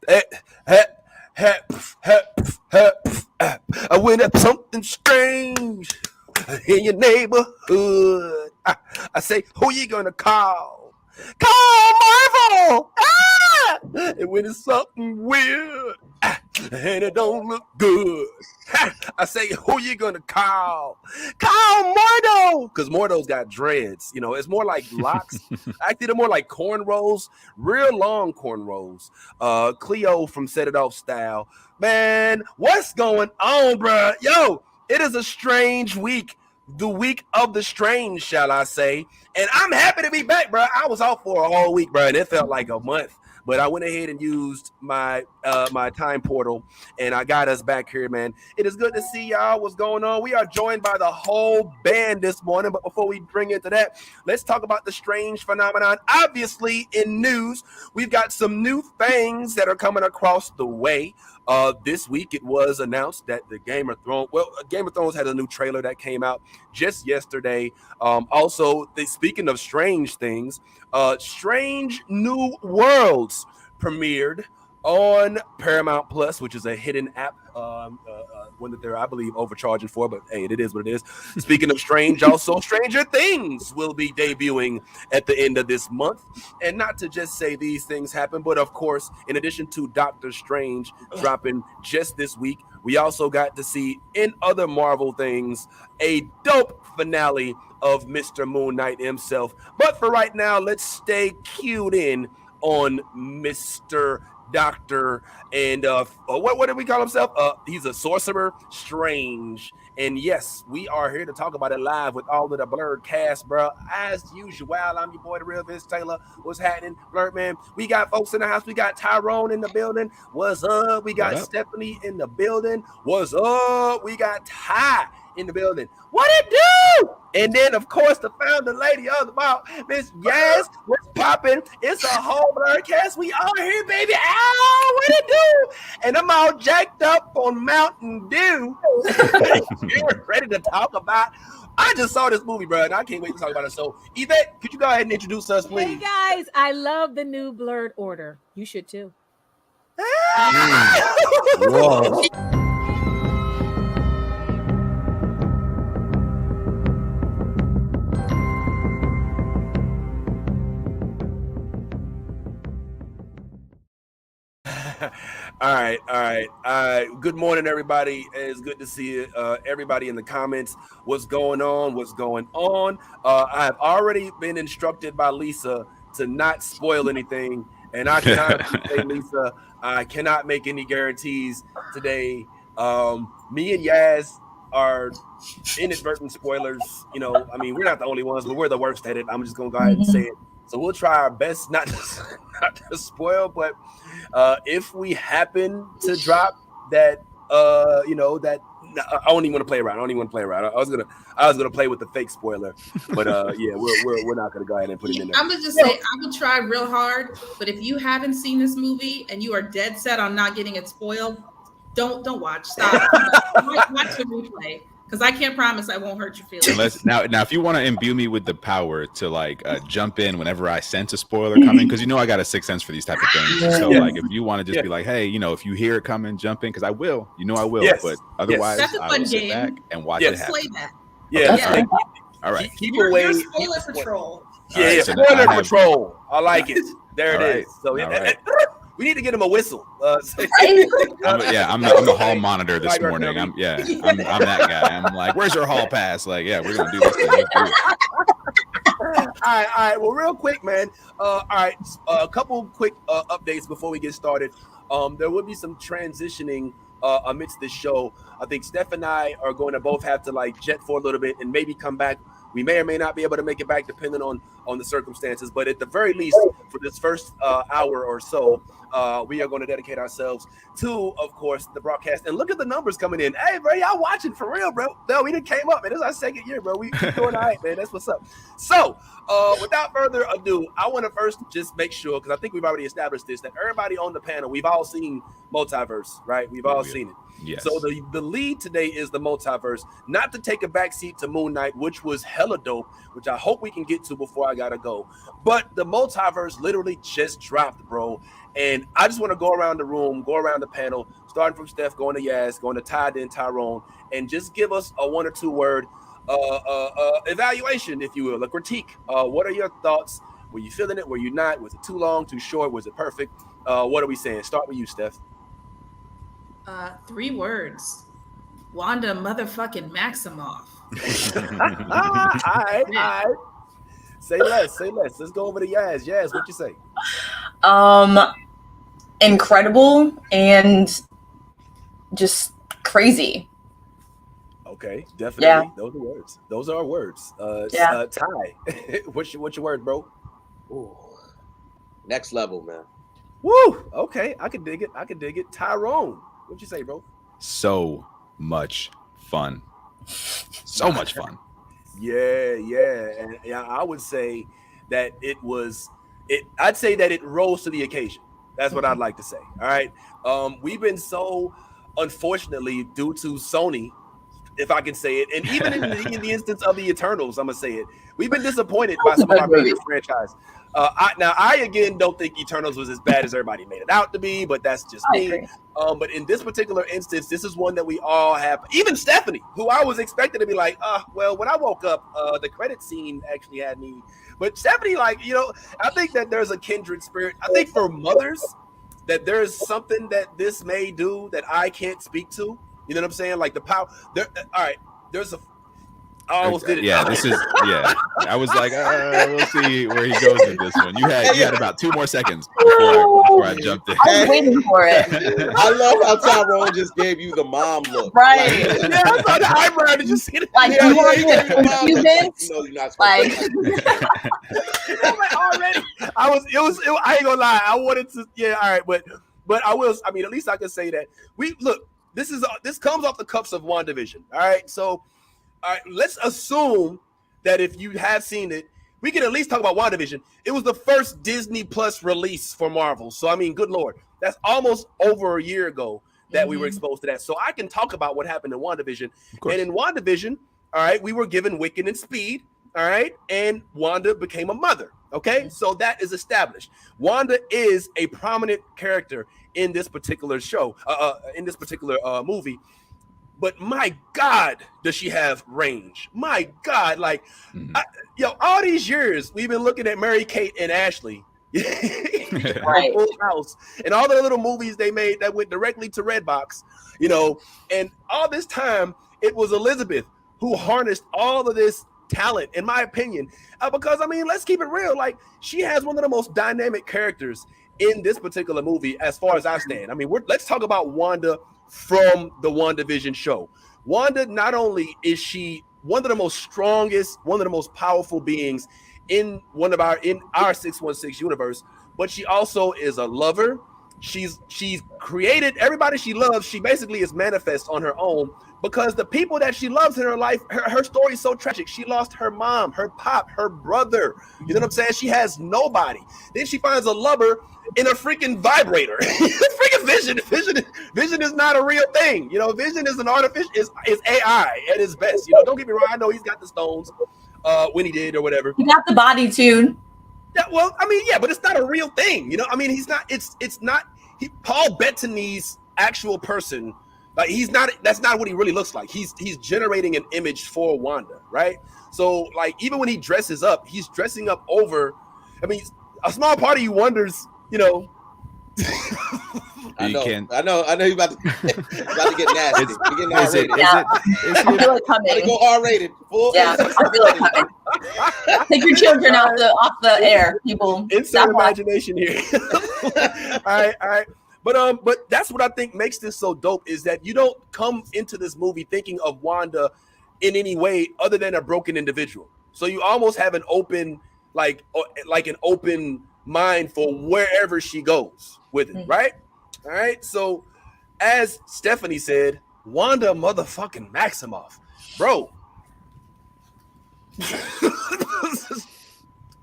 Hey, hey, hey, hey, hey, I went up something strange in your neighborhood. I say, who you gonna call? Call Marvel! Ah! And when it's something weird and it don't look good, I say, who you gonna call? Call Mordo! Because Mordo's got dreads. You know, it's more like locks. Actually, they're more like cornrows, real long cornrows. Cleo from Set It Off Style. Man, what's going on, bruh? Yo, it is a strange week. The week of the strange, shall I say. And I'm happy to be back, bro. I was off for a whole week, bro, and it felt like a month. But I went ahead and used my my time portal, and I got us back here, man. It is good to see y'all. What's going on? We are joined by the whole band this morning. But before we bring into that, let's talk about the strange phenomenon. Obviously, in news, we've got some new things that are coming across the way. This week it was announced that the Game of Thrones had a new trailer that came out just yesterday. Also, speaking of strange things, Strange New Worlds premiered on Paramount Plus, which is a hidden app, one that they're, I believe, overcharging for, but hey, it is what it is. Speaking of strange, also Stranger Things will be debuting at the end of this month. And not to just say these things happen, but of course, in addition to Doctor Strange dropping just this week, we also got to see in other Marvel things a dope finale of Mr. Moon Knight himself. But for right now, let's stay cued in on Mr. Doctor and what did we call himself? He's a sorcerer, Strange. And yes, we are here to talk about it live with all of the Blurred cast, bro. As usual, I'm your boy, the real Vince Taylor. What's happening, Blurred man? We got folks in the house. We got Tyrone in the building. What's up? We got Stephanie in the building. What's up? We got Ty in the building. What it do? And then, of course, the founder lady of the ball, Miss Yaz. What's popping? It's a whole Blurred cast. We all here, baby. Ow, what it do? And I'm all jacked up on Mountain Dew. You're ready to talk about. I just saw this movie, bro, and I can't wait to talk about it. So, Yvette, could you go ahead and introduce us, please? Hey, guys. I love the new Blurred Order. You should, too. Whoa. All right. Good morning, everybody. It's good to see everybody in the comments. What's going on? I have already been instructed by Lisa to not spoil anything, and I cannot say, Lisa, I cannot make any guarantees today. Me and Yaz are inadvertent spoilers. You know, I mean, we're not the only ones, but we're the worst at it. I'm just gonna go ahead and say it. So we'll try our best not to spoil, but if we happen to drop that, that I don't even want to play around. I was gonna play with the fake spoiler, but yeah, we're not gonna go ahead and put it in there. I'm gonna just say I will try real hard, but if you haven't seen this movie and you are dead set on not getting it spoiled, don't watch. Stop. Watch the replay. Because I can't promise I won't hurt your feelings. Now, if you want to imbue me with the power to like jump in whenever I sense a spoiler coming, because I got a sixth sense for these type of things. So like, if you want to just be like, hey, if you hear it coming, jump in, because I will. I will. Yes. But otherwise, that's a fun I will sit game. back and watch it happen. Play that. Yeah. All right. Keep away. You're spoiler patrol. Yeah. So spoiler patrol. I like it. There it is. So we need to get him a whistle. I'm the hall monitor this morning. I'm that guy. I'm like, where's your hall pass? Like, yeah, we're gonna do this thing. Let's do it. All right. Well, real quick, man. All right, a couple quick updates before we get started. There will be some transitioning amidst this show. I think Steph and I are going to both have to like jet for a little bit and maybe come back. We may or may not be able to make it back depending on the circumstances. But at the very least, for this first hour or so, we are going to dedicate ourselves to, of course, the broadcast. And look at the numbers coming in. Hey, bro, y'all watching for real, bro. No, we didn't came up, man. This is our second year, bro. We doing all right, man. That's what's up. So without further ado, I want to first just make sure, because I think we've already established this, that everybody on the panel, we've all seen Multiverse, right? We've all seen it. Yes. So the lead today is the Multiverse, not to take a backseat to Moon Knight, which was hella dope, which I hope we can get to before I gotta go. But the Multiverse literally just dropped, bro. And I just want to go around the room, go around the panel, starting from Steph, going to Yaz, going to Ty, then Tyrone, and just give us a 1 or 2 word evaluation, if you will, a critique. What are your thoughts? Were you feeling it? Were you not? Was it too long, too short? Was it perfect? What are we saying? Start with you, Steph. 3 words. Wanda motherfucking Maximoff. All right. Say less. Let's go over to Yaz. Yaz, what you say? Incredible and just crazy. Okay, definitely. Yeah. Those are words. Those are words. Ty, what's your word, bro? Ooh. Next level, man. Woo! Okay, I can dig it. Tyrone, what'd you say, bro? So much fun. So much fun. Yeah. And I would say that I'd say that it rose to the occasion. That's what I'd like to say. All right. We've been so, unfortunately, due to Sony, if I can say it, and even in the instance of the Eternals, I'm gonna say it, we've been disappointed by some of our major franchise. I again don't think Eternals was as bad as everybody made it out to be, but that's just me. But in this particular instance, this is one that we all have. Even Stephanie, who I was expecting to be like, well, when I woke up, the credit scene actually had me. But Stephanie, I think that there's a kindred spirit. I think for mothers, that there's something that this may do that I can't speak to. You know what I'm saying? Like the power. All right, there's a. I almost did it. Yeah, this is. Yeah, I was like, we'll see where he goes with this one. You had about 2 more seconds before I jumped in. I was waiting for it. I love how Tyrone just gave you the mom look. Right. Yeah, I saw the eyebrow. Did you see it? Like, you want to No, you're not like. I'm like, already. I ain't gonna lie. I wanted to. Yeah, all right, but I will. I mean, at least I can say that look. This comes off the cuffs of WandaVision. All right, so. All right, let's assume that if you have seen it, we can at least talk about WandaVision. It was the first Disney Plus release for Marvel. So, I mean, good Lord, that's almost over a year ago that we were exposed to that. So I can talk about what happened in WandaVision. And in WandaVision, all right, we were given Wiccan and Speed, all right, and Wanda became a mother, okay? So that is established. Wanda is a prominent character in this particular show, in this particular movie. But my God, does she have range? My God, all these years we've been looking at Mary-Kate and Ashley, Right. Full House, and all the little movies they made that went directly to Redbox, and all this time it was Elizabeth who harnessed all of this talent, in my opinion, because I mean, let's keep it real. Like, she has one of the most dynamic characters in this particular movie, as far as I stand. I mean, let's talk about Wanda from the WandaVision show. Wanda, not only is she one of the most strongest, one of the most powerful beings in our 616 universe, but she also is a lover. She's created everybody she loves. She basically is manifest on her own, because the people that she loves in her life, her story is so tragic. She lost her mom, her pop, her brother. You know what I'm saying? She has nobody. Then she finds a lover in a freaking vibrator. Freaking Vision is not a real thing. Vision is an artificial, is AI at its best. Don't get me wrong. I know he's got the stones when he did or whatever. He got the body tune. Yeah, well, I mean, yeah, but it's not a real thing. I mean, he's not. It's not. Paul Bettany's actual person. Like, he's not. That's not what he really looks like. He's generating an image for Wanda, right? So, like, even when he dresses up, he's dressing up over. I mean, a small part of you wonders, I know you're about to get nasty. You're getting R-rated. I feel it coming. Go R-rated. Yeah, I feel it coming. Take your children off the air, people. Insert imagination here. All right. But that's what I think makes this so dope, is that you don't come into this movie thinking of Wanda in any way other than a broken individual. So you almost have an open, like an open mind for wherever she goes with it, right? All right. So, as Stephanie said, Wanda motherfucking Maximoff, bro.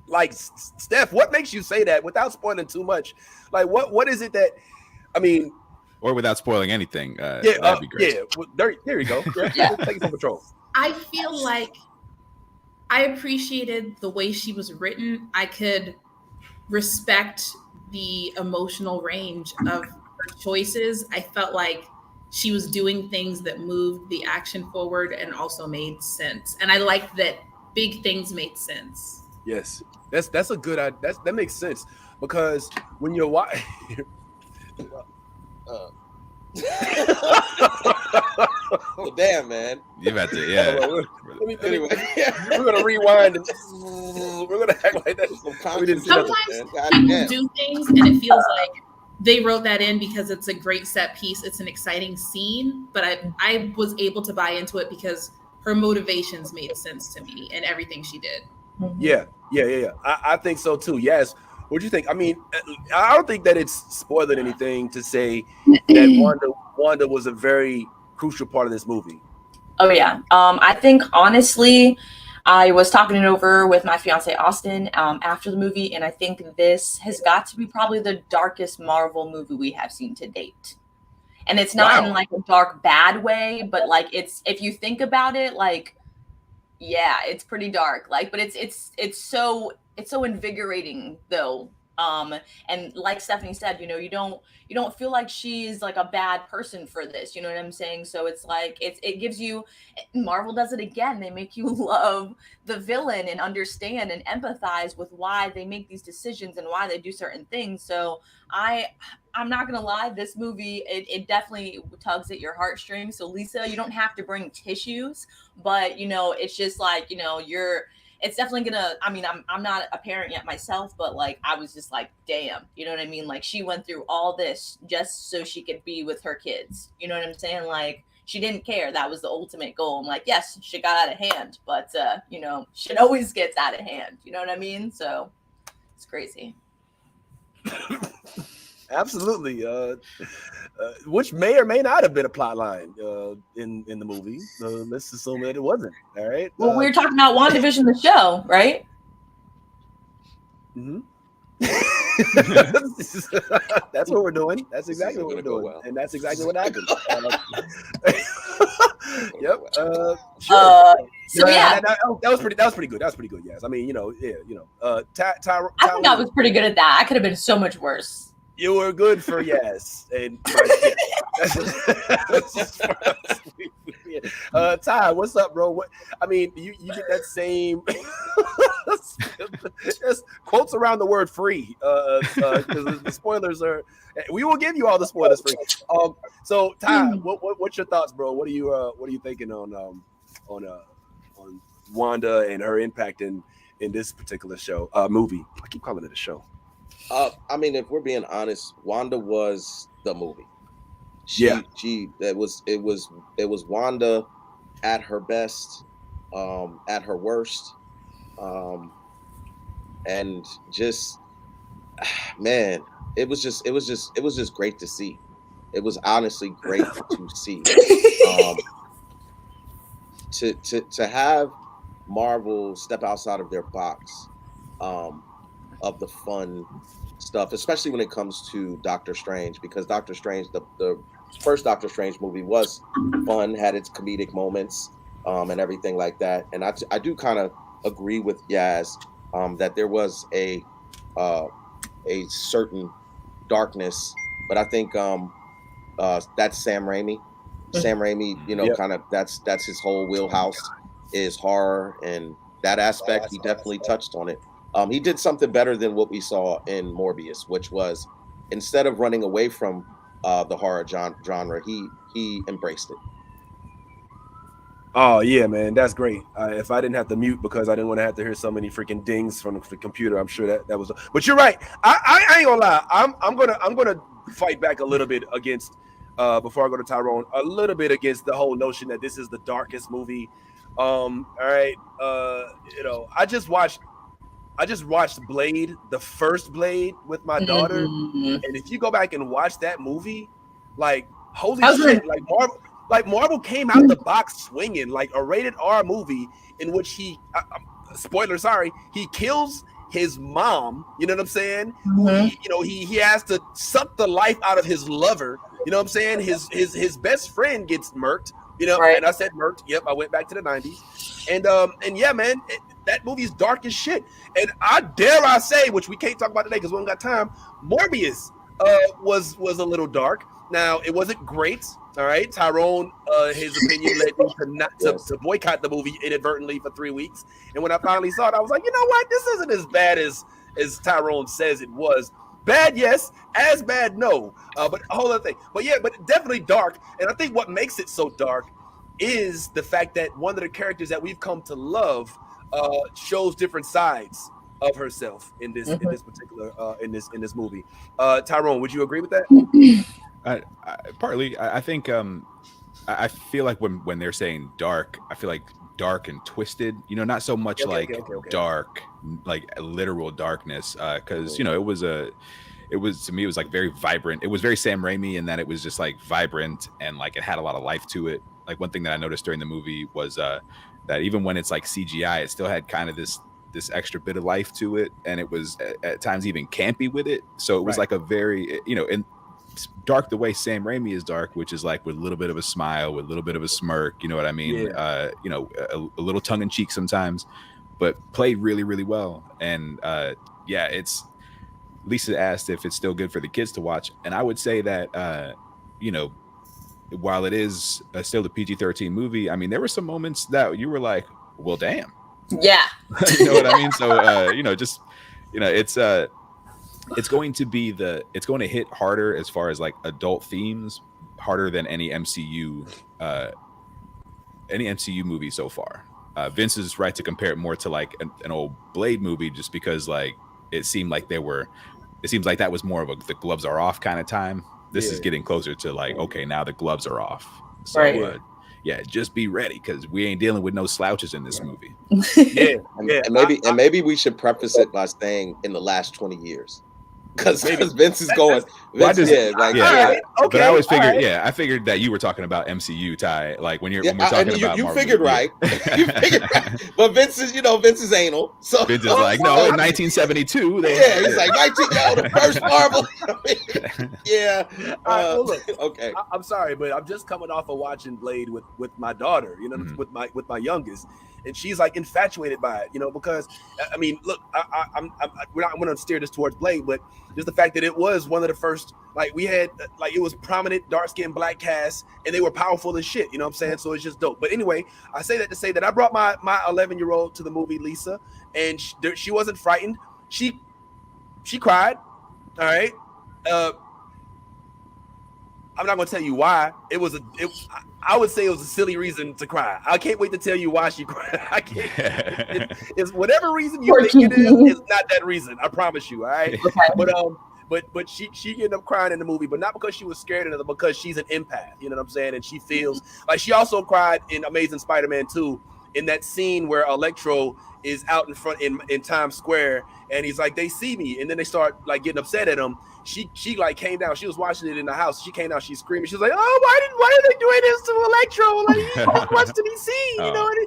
Like, Steph, what makes you say that without spoiling too much? Like, what is it that, I mean, or without spoiling anything? That'd be great. Yeah, well, there you go. Yeah. Take some control. I feel like I appreciated the way she was written. I could respect the emotional range of her choices. I felt like she was doing things that moved the action forward and also made sense. And I liked that big things made sense. Yes, that's a good. That makes sense because when you're watching. Well, damn, man. You about to, yeah. Anyway, We're gonna rewind and we're gonna act like that. We didn't see nothing. Sometimes people do things and it feels like they wrote that in because it's a great set piece. It's an exciting scene, but I was able to buy into it because her motivations made sense to me and everything she did. Yeah. I think so too. Yes. What do you think? I mean, I don't think that it's spoiling anything to say that Wanda was a very crucial part of this movie. Oh yeah. I think honestly, I was talking it over with my fiance Austin after the movie, and I think this has got to be probably the darkest Marvel movie we have seen to date. And it's not in like a dark bad way, but like it's, if you think about it, like, yeah, it's pretty dark. Like, but it's so invigorating though. And like Stephanie said, you don't feel like she's like a bad person for this, you know what I'm saying? So it's like it gives you, Marvel does it again. They make you love the villain and understand and empathize with why they make these decisions and why they do certain things. So I'm not gonna lie, this movie it definitely tugs at your heartstrings. So Lisa, you don't have to bring tissues, but it's just like it's definitely gonna, I mean, I'm not a parent yet myself, but like I was just like, damn, you know what I mean? Like she went through all this just so she could be with her kids. You know what I'm saying? Like she didn't care. That was the ultimate goal. I'm like, yes, shit got out of hand, but shit always gets out of hand. You know what I mean? So it's crazy. Absolutely. Which may or may not have been a plot line in the movie. Let's assume that it wasn't. All right. Well, we were talking about WandaVision, the show, right? Mm-hmm. That's what we're doing. That's exactly what we're doing. Well. And that's exactly what happened. Yep. Sure. So yeah, that was pretty good. That was pretty good. Yes. I mean, I think I was pretty good at that. I could have been so much worse. You were good for yes. And Ty, what's up, bro? I mean, you get that same just quotes around the word free. Because the spoilers are. We will give you all the spoilers free. So Ty, what's your thoughts, bro? What are you thinking on Wanda and her impact in this particular show movie? I keep calling it a show. I mean, if we're being honest, Wanda was the movie. It was Wanda at her best, at her worst, and just, man, it was just great to see. It was honestly great to see. To have Marvel step outside of their box, of the fun stuff, especially when it comes to Doctor Strange, because Doctor Strange, the first Doctor Strange movie was fun, had its comedic moments, and everything like that. And I do kind of agree with Yaz that there was a certain darkness, but I think that's Sam Raimi. Sam Raimi, kind of that's his whole wheelhouse is horror, and that aspect he definitely touched on it. He did something better than what we saw in Morbius, which was instead of running away from the horror genre, he embraced it. Oh yeah, man, that's great. If I didn't have to mute because I didn't want to have to hear so many freaking dings from the computer, I'm sure that was. But you're right. I ain't gonna lie. I'm gonna fight back a little bit against before I go to Tyrone, a little bit against the whole notion that this is the darkest movie. All right. I just watched Blade, the first Blade, with my daughter, and if you go back and watch that movie, like holy shit, like Marvel came out the box swinging, like a rated R movie in which he, spoiler, sorry, he kills his mom. You know what I'm saying? He has to suck the life out of his lover. You know what I'm saying? His best friend gets murked. Right. And I said murked. Yep, I went back to the 90s, and yeah, man. that movie's dark as shit. And I dare say, which we can't talk about today because we don't got time, Morbius was a little dark. Now, it wasn't great. All right, Tyrone, his opinion led me to boycott the movie inadvertently for 3 weeks. And when I finally saw it, I was like, you know what? This isn't as bad as Tyrone says it was. Bad, yes. As bad, no. But a whole other thing. But yeah, but definitely dark. And I think what makes it so dark is the fact that one of the characters that we've come to love shows different sides of herself in this particular in this movie. Tyrone, would you agree with that? Partly, I think I feel like when they're saying dark, I feel like dark and twisted. You know, not so much dark, like literal darkness. Because you know, it was to me, it was like very vibrant. It was very Sam Raimi in that it was just like vibrant and like it had a lot of life to it. Like one thing that I noticed during the movie was that even when it's like CGI, it still had kind of this extra bit of life to it, and it was at times even campy with it. So it was like a very, you know, and dark the way Sam Raimi is dark, which is like with a little bit of a smile, with a little bit of a smirk, you know what I mean? You know, a little tongue in cheek sometimes, but played really, really well. And it's Lisa asked if it's still good for the kids to watch, and I would say that you know, while it is still a PG-13 movie, I mean, there were some moments that you were like, well, damn. Yeah. You know what I mean? So you know, just, you know, it's going to hit harder as far as like adult themes, harder than any MCU movie so far. Vince is right to compare it more to like an old Blade movie, just because like it seems like that was more of the gloves are off kind of time. This is getting closer to like, okay, now the gloves are off. So just be ready, because we ain't dealing with no slouches in this movie. And maybe we should preface it by saying in the last 20 years. Because Vince is going. But I always figured, I figured that you were talking about MCU, Ty. Like when we're talking about you Marvel, figured right. You figured right. But Vince is anal. So Vince is like, no, in 1972. He's like the first Marvel. Okay. I'm sorry, but I'm just coming off of watching Blade with my daughter. You know, with my youngest. And she's like infatuated by it, you know, because I mean, look, I'm going to steer this towards Blade, but just the fact that it was one of the first, like we had, like it was prominent, dark skinned black cast, and they were powerful as shit, you know what I'm saying? So it's just dope. But anyway, I say that to say that I brought my 11-year-old to the movie, Lisa, and she wasn't frightened. She cried. All right. I'm not going to tell you why. I would say it was a silly reason to cry. I can't wait to tell you why she cried. I can't. It's whatever reason you think it is. It's not that reason. I promise you. All right. Okay. But she ended up crying in the movie, but not because she was scared of it, because she's an empath. You know what I'm saying? And she feels like she also cried in Amazing Spider-Man 2 in that scene where Electro is out in front in Times Square, and he's like, they see me, and then they start like getting upset at him. She like came down. She was watching it in the house. She came down. She's screaming. She was like, "Oh, why are they doing this to Electro? Like he wants to be seen." You know. And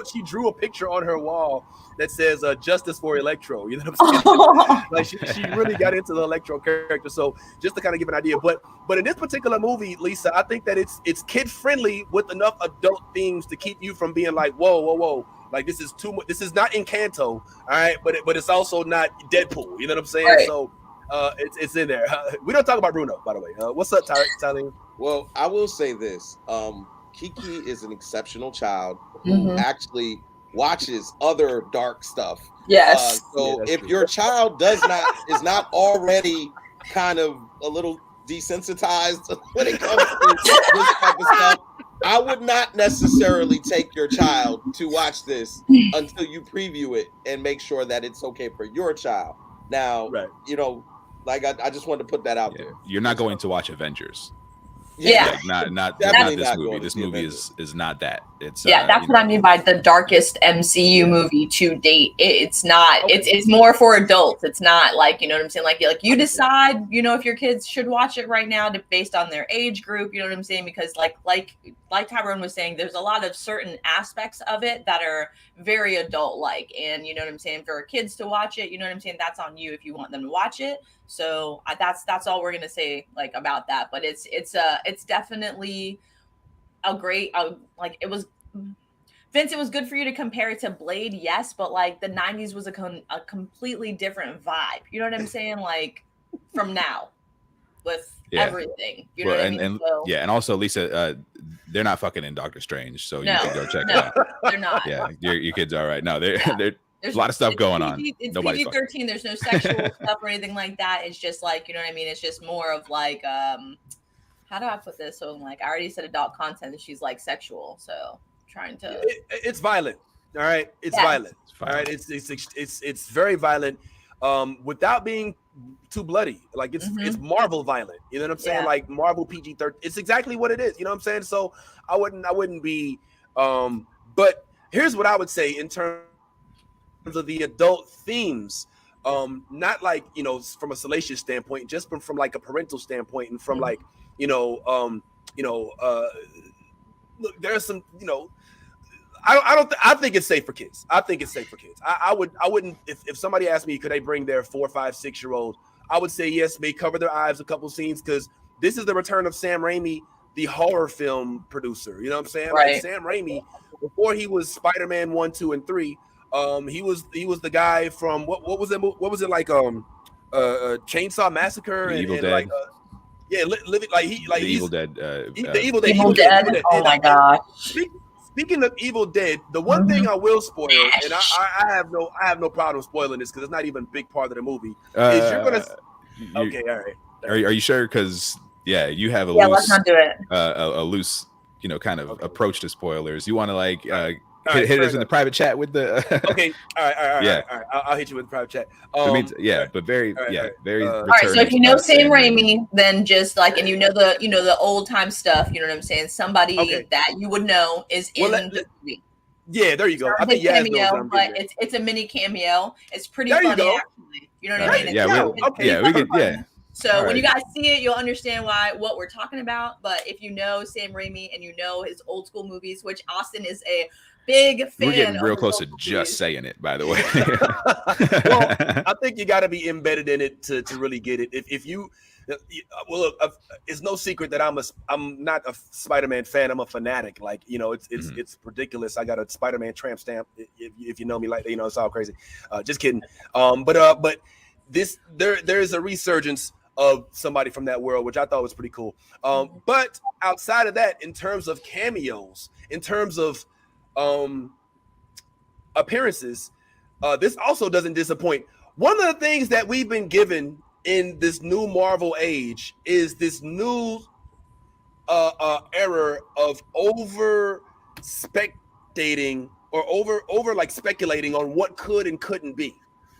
she drew a picture on her wall that says "Justice for Electro." You know what I'm saying? Like she really got into the Electro character. So just to kind of give an idea, but in this particular movie, Lisa, I think that it's kid friendly with enough adult themes to keep you from being like, whoa. Like this is too much. This is not Encanto, all right? But it's also not Deadpool. You know what I'm saying? Right. So. It's in there. We don't talk about Bruno, by the way. What's up, Tyler? Well, I will say this. Kiki is an exceptional child who actually watches other dark stuff. Yes. If your child is not already kind of a little desensitized when it comes to this type of stuff, I would not necessarily take your child to watch this until you preview it and make sure that it's okay for your child. Now, you know, like I just wanted to put that out there. You're not going to watch Avengers. Yeah, like not this movie. This movie is not that. It's that's what I mean by the darkest MCU movie to date. It's not. Okay. It's more for adults. It's not like, you know what I'm saying. Like you decide, you know, if your kids should watch it right now based on their age group. You know what I'm saying? Because like Tyrone was saying, there's a lot of certain aspects of it that are very adult like, and you know what I'm saying. For kids to watch it, you know what I'm saying. That's on you if you want them to watch it. So that's all we're gonna say like about that. But it's definitely a great like it was Vince, it was good for you to compare it to Blade, yes, but like the 90s was a completely different vibe. You know what I'm saying? Like from now with everything. You know what I mean? And so, and also Lisa, they're not fucking in Doctor Strange, so you can go check it out. They're not. Yeah, your kids are all right. No, there's a lot of stuff going on. It's PG-13. There's no sexual stuff or anything like that. It's just like, you know what I mean? It's just more of like, how do I put this? So like, I already said adult content, and she's like sexual. So trying to. It's violent. All right, it's violent. All right, it's very violent. Without being too bloody, like it's Marvel violent. You know what I'm saying? Yeah. Like Marvel PG-13. It's exactly what it is. You know what I'm saying? So I wouldn't be. But here's what I would say in terms of the adult themes. Not like, you know, from a salacious standpoint, just from like a parental standpoint, and from like, look, there's some, you know, I think it's safe for kids. I think it's safe for kids. I wouldn't, if somebody asked me, could they bring their 4, 5, 6-year-old, I would say yes, may cover their eyes a couple scenes, because this is the return of Sam Raimi, the horror film producer. You know what I'm saying? Right. Like Sam Raimi, before he was Spider-Man 1, 2, and 3, he was the guy from what was it? What was it like? Chainsaw Massacre The and Evil Dead. like living like he like the he's Evil Dead. the Evil Dead. Oh my gosh. Speaking of Evil Dead, the one thing I will spoil, and I have no problem spoiling this because it's not even a big part of the movie, is you're gonna. Okay, all right. Are you sure? Because you have a Yeah, loose, let's not do it. a loose, kind of approach to spoilers. You want to like Hit us in the private chat with the. Okay, all right. Yeah. All right. I'll hit you with the private chat. But very, very. All right, so if you know Sam Raimi, then just like, and you know the old time stuff, you know what I'm saying? Somebody that you would know is in the movie. Yeah, there you go. I think cameo, but it's a mini cameo. It's pretty funny, actually. You know what I mean? So when you guys see it, you'll understand what we're talking about. But if you know Sam Raimi and you know his old school movies, which Austin is a big fan. We're getting real close to just saying it, by the way. Well, I think you got to be embedded in it to really get it. If you, well, look, it's no secret that I'm not a Spider-Man fan. I'm a fanatic. Like, it's ridiculous. I got a Spider-Man tramp stamp. If you know me, like, it's all crazy. Just kidding. But this there is a resurgence of somebody from that world, which I thought was pretty cool. But outside of that, in terms of cameos, in terms of appearances, this also doesn't disappoint. One of the things that we've been given in this new Marvel age is this new era of over spectating or over like speculating on what could and couldn't be.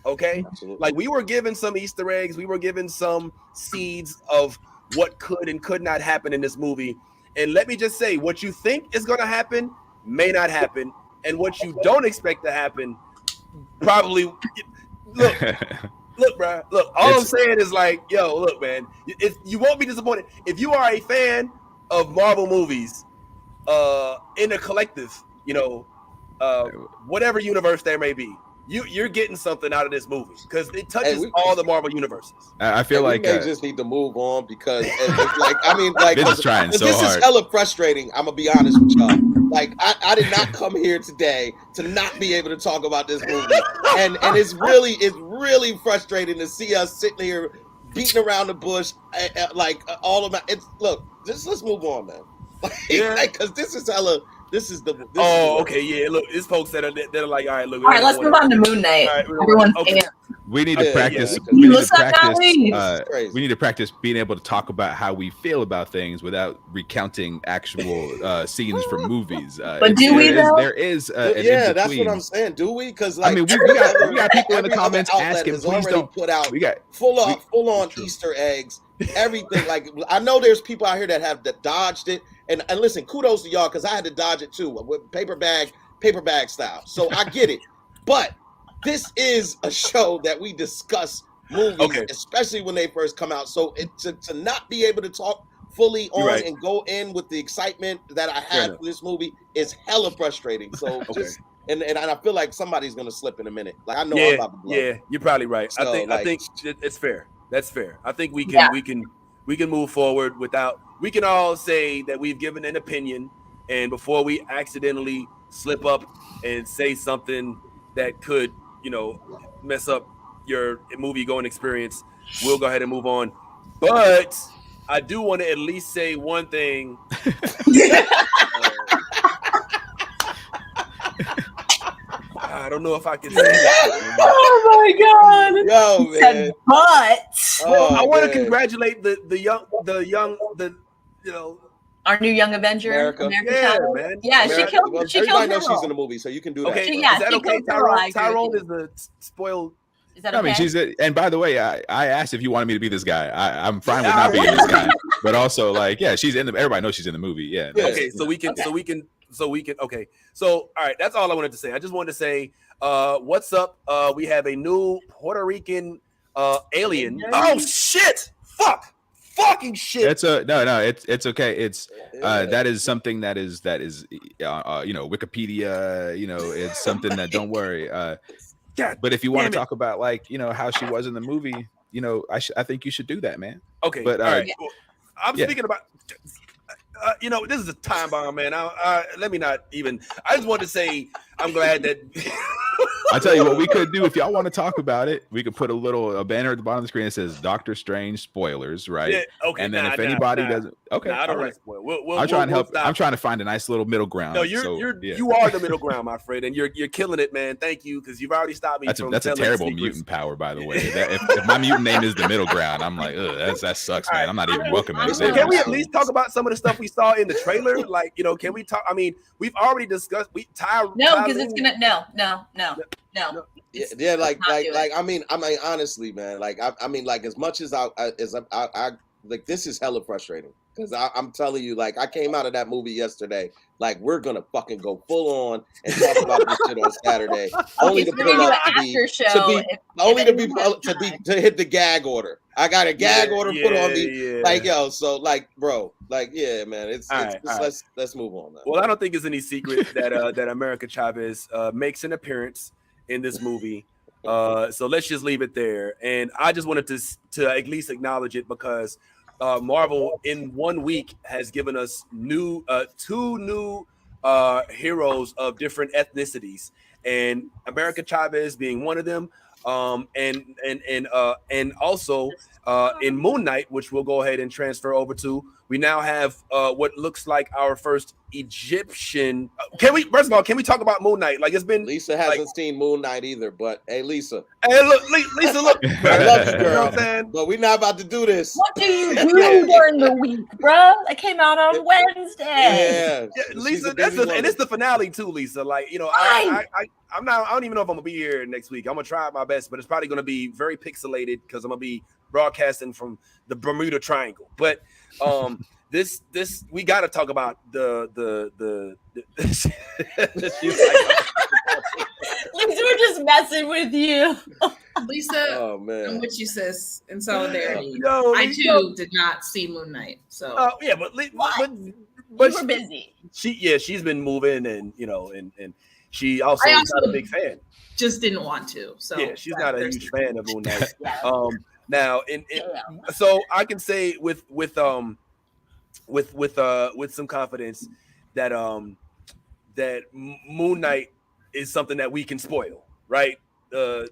Okay. Absolutely. Like we were given some Easter eggs, we were given some seeds of what could and could not happen in this movie. And let me just say, what you think is going to happen may not happen, and what you don't expect to happen probably look, bro. Look, all I'm saying is like, yo, look, man, if you won't be disappointed if you are a fan of Marvel movies, in a collective, whatever universe there may be. You're getting something out of this movie because it touches all the Marvel universes. I feel like we just need to move on because, this is trying so this hard. Is hella frustrating. I'm gonna be honest with y'all. Like, I did not come here today to not be able to talk about this movie, and it's really frustrating to see us sitting here beating around the bush, all about. Let's move on, man. Because this is hella. Okay, yeah. Look, it's folks that are like, all right, look. All right, let's move on to Moon Knight. Everyone's we need to practice. We need to practice being able to talk about how we feel about things without recounting actual scenes from movies. But do we though? There is. That's what I'm saying. Do we? Because we got people in the comments asking, please don't put out. We got full on Easter eggs. Everything. Like, I know there's people out here that dodged it. And listen, kudos to y'all because I had to dodge it too with paper bag style. So I get it. But this is a show that we discuss movies, especially when they first come out. So to not be able to talk fully on and go in with the excitement that I had for this movie is hella frustrating. So and I feel like somebody's gonna slip in a minute. Like I know I'm about to blow. Yeah, you're probably right. So, I think it's fair. That's fair. I think we can move forward without. We can all say that we've given an opinion, and before we accidentally slip up and say something that could, mess up your movie going experience, we'll go ahead and move on. But I do want to at least say one thing. I don't know if I can say that. Oh my god! Yo, man. But I want to congratulate the young, our new young Avenger, America. Child. Man. Yeah, America. she killed. Everybody knows her she's in the movie, so you can do that. Okay, Yeah, is that she okay? killed her role. Tyrone is the spoiled. Is that okay? I mean, she's and by the way, I asked if you wanted me to be this guy. I'm fine with not being this guy, but also like, yeah, she's in the. Everybody knows she's in the movie. Yeah. Okay, so we can. Okay, so all right, that's all I wanted to say. I just wanted to say, what's up? We have a new Puerto Rican alien. Oh shit! Fucking shit! It's it's okay. It's that is something that is Wikipedia. It's something that don't worry. God, but if you want to talk about like how she was in the movie, I think you should do that, man. Okay, but all right. I'm speaking about. This is a time bomb, man. Let me not even. I just want to say I'm glad that. I tell you what, we could do if y'all want to talk about it. We could put a banner at the bottom of the screen that says "Doctor Strange spoilers," right? Yeah, okay. And then if anybody doesn't, okay, I don't all want to spoil. I'm trying to help. I'm trying to find a nice little middle ground. No, you are the middle ground, my friend, and you're killing it, man. Thank you, because you've already stopped me. That's a terrible mutant power, by the way. If my mutant name is the middle ground, I'm like, that sucks, man. I'm not even welcome. Can we at least talk about some of the stuff we saw in the trailer? Like, can we talk? I mean, we've already discussed. No, because it's gonna no. Yeah, like I mean, honestly, man, like I mean, like as much as I like, this is hella frustrating because I'm telling you, like I came out of that movie yesterday, like we're gonna fucking go full on and talk about this shit on Saturday, only to pull up to hit the gag order. I got a gag order put on me, like yo, so like bro, like yeah, man, let's move on, man. Well, I don't think it's any secret that America Chavez makes an appearance in this movie, so let's just leave it there. And I just wanted to at least acknowledge it because Marvel in 1 week has given us two new heroes of different ethnicities, and America Chavez being one of them, and also in Moon Knight, which we'll go ahead and transfer over to. We now have what looks like our first Egyptian. First of all, can we talk about Moon Knight? Like it's been. Lisa hasn't seen Moon Knight either, but hey, Lisa. Hey, look, Lisa, look. I love you, girl. But we're not about to do this. What do you do during the week, bro? That came out on Wednesday. Yeah, Lisa. And it's the finale too, Lisa. Like I don't even know if I'm gonna be here next week. I'm gonna try my best, but it's probably gonna be very pixelated because I'm gonna be broadcasting from the Bermuda Triangle. But this we got to talk about the Lisa, we're just messing with you. Lisa, oh man, I'm with you, sis, in solidarity. I too did not see Moon Knight, so but we're busy. She's been moving, and and she also is not a big fan. Just didn't want to. So yeah, she's not a huge fan of Moon Knight. Now, so I can say with some confidence that that Moon Knight is something that we can spoil, right? Tyrone,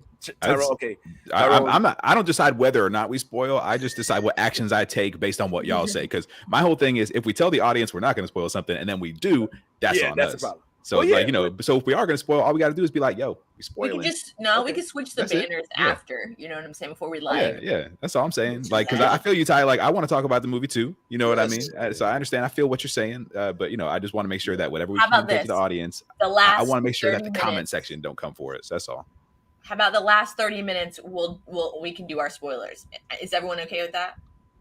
okay. I don't decide whether or not we spoil. I just decide what actions I take based on what y'all say. Because my whole thing is, if we tell the audience we're not going to spoil something and then we do, that's on us. A problem. So so if we are going to spoil, all we got to do is be like, yo, we spoiling. We can switch the banners after, you know what I'm saying, before we live. Yeah, that's all I'm saying. Like, because I feel you, Ty. Like, I want to talk about the movie too. You know what I mean? So I understand. I feel what you're saying. But I just want to make sure that whatever we communicate to the audience, I want to make sure that the comment section don't come for us. That's all. How about the last 30 minutes? We can do our spoilers. Is everyone okay with that?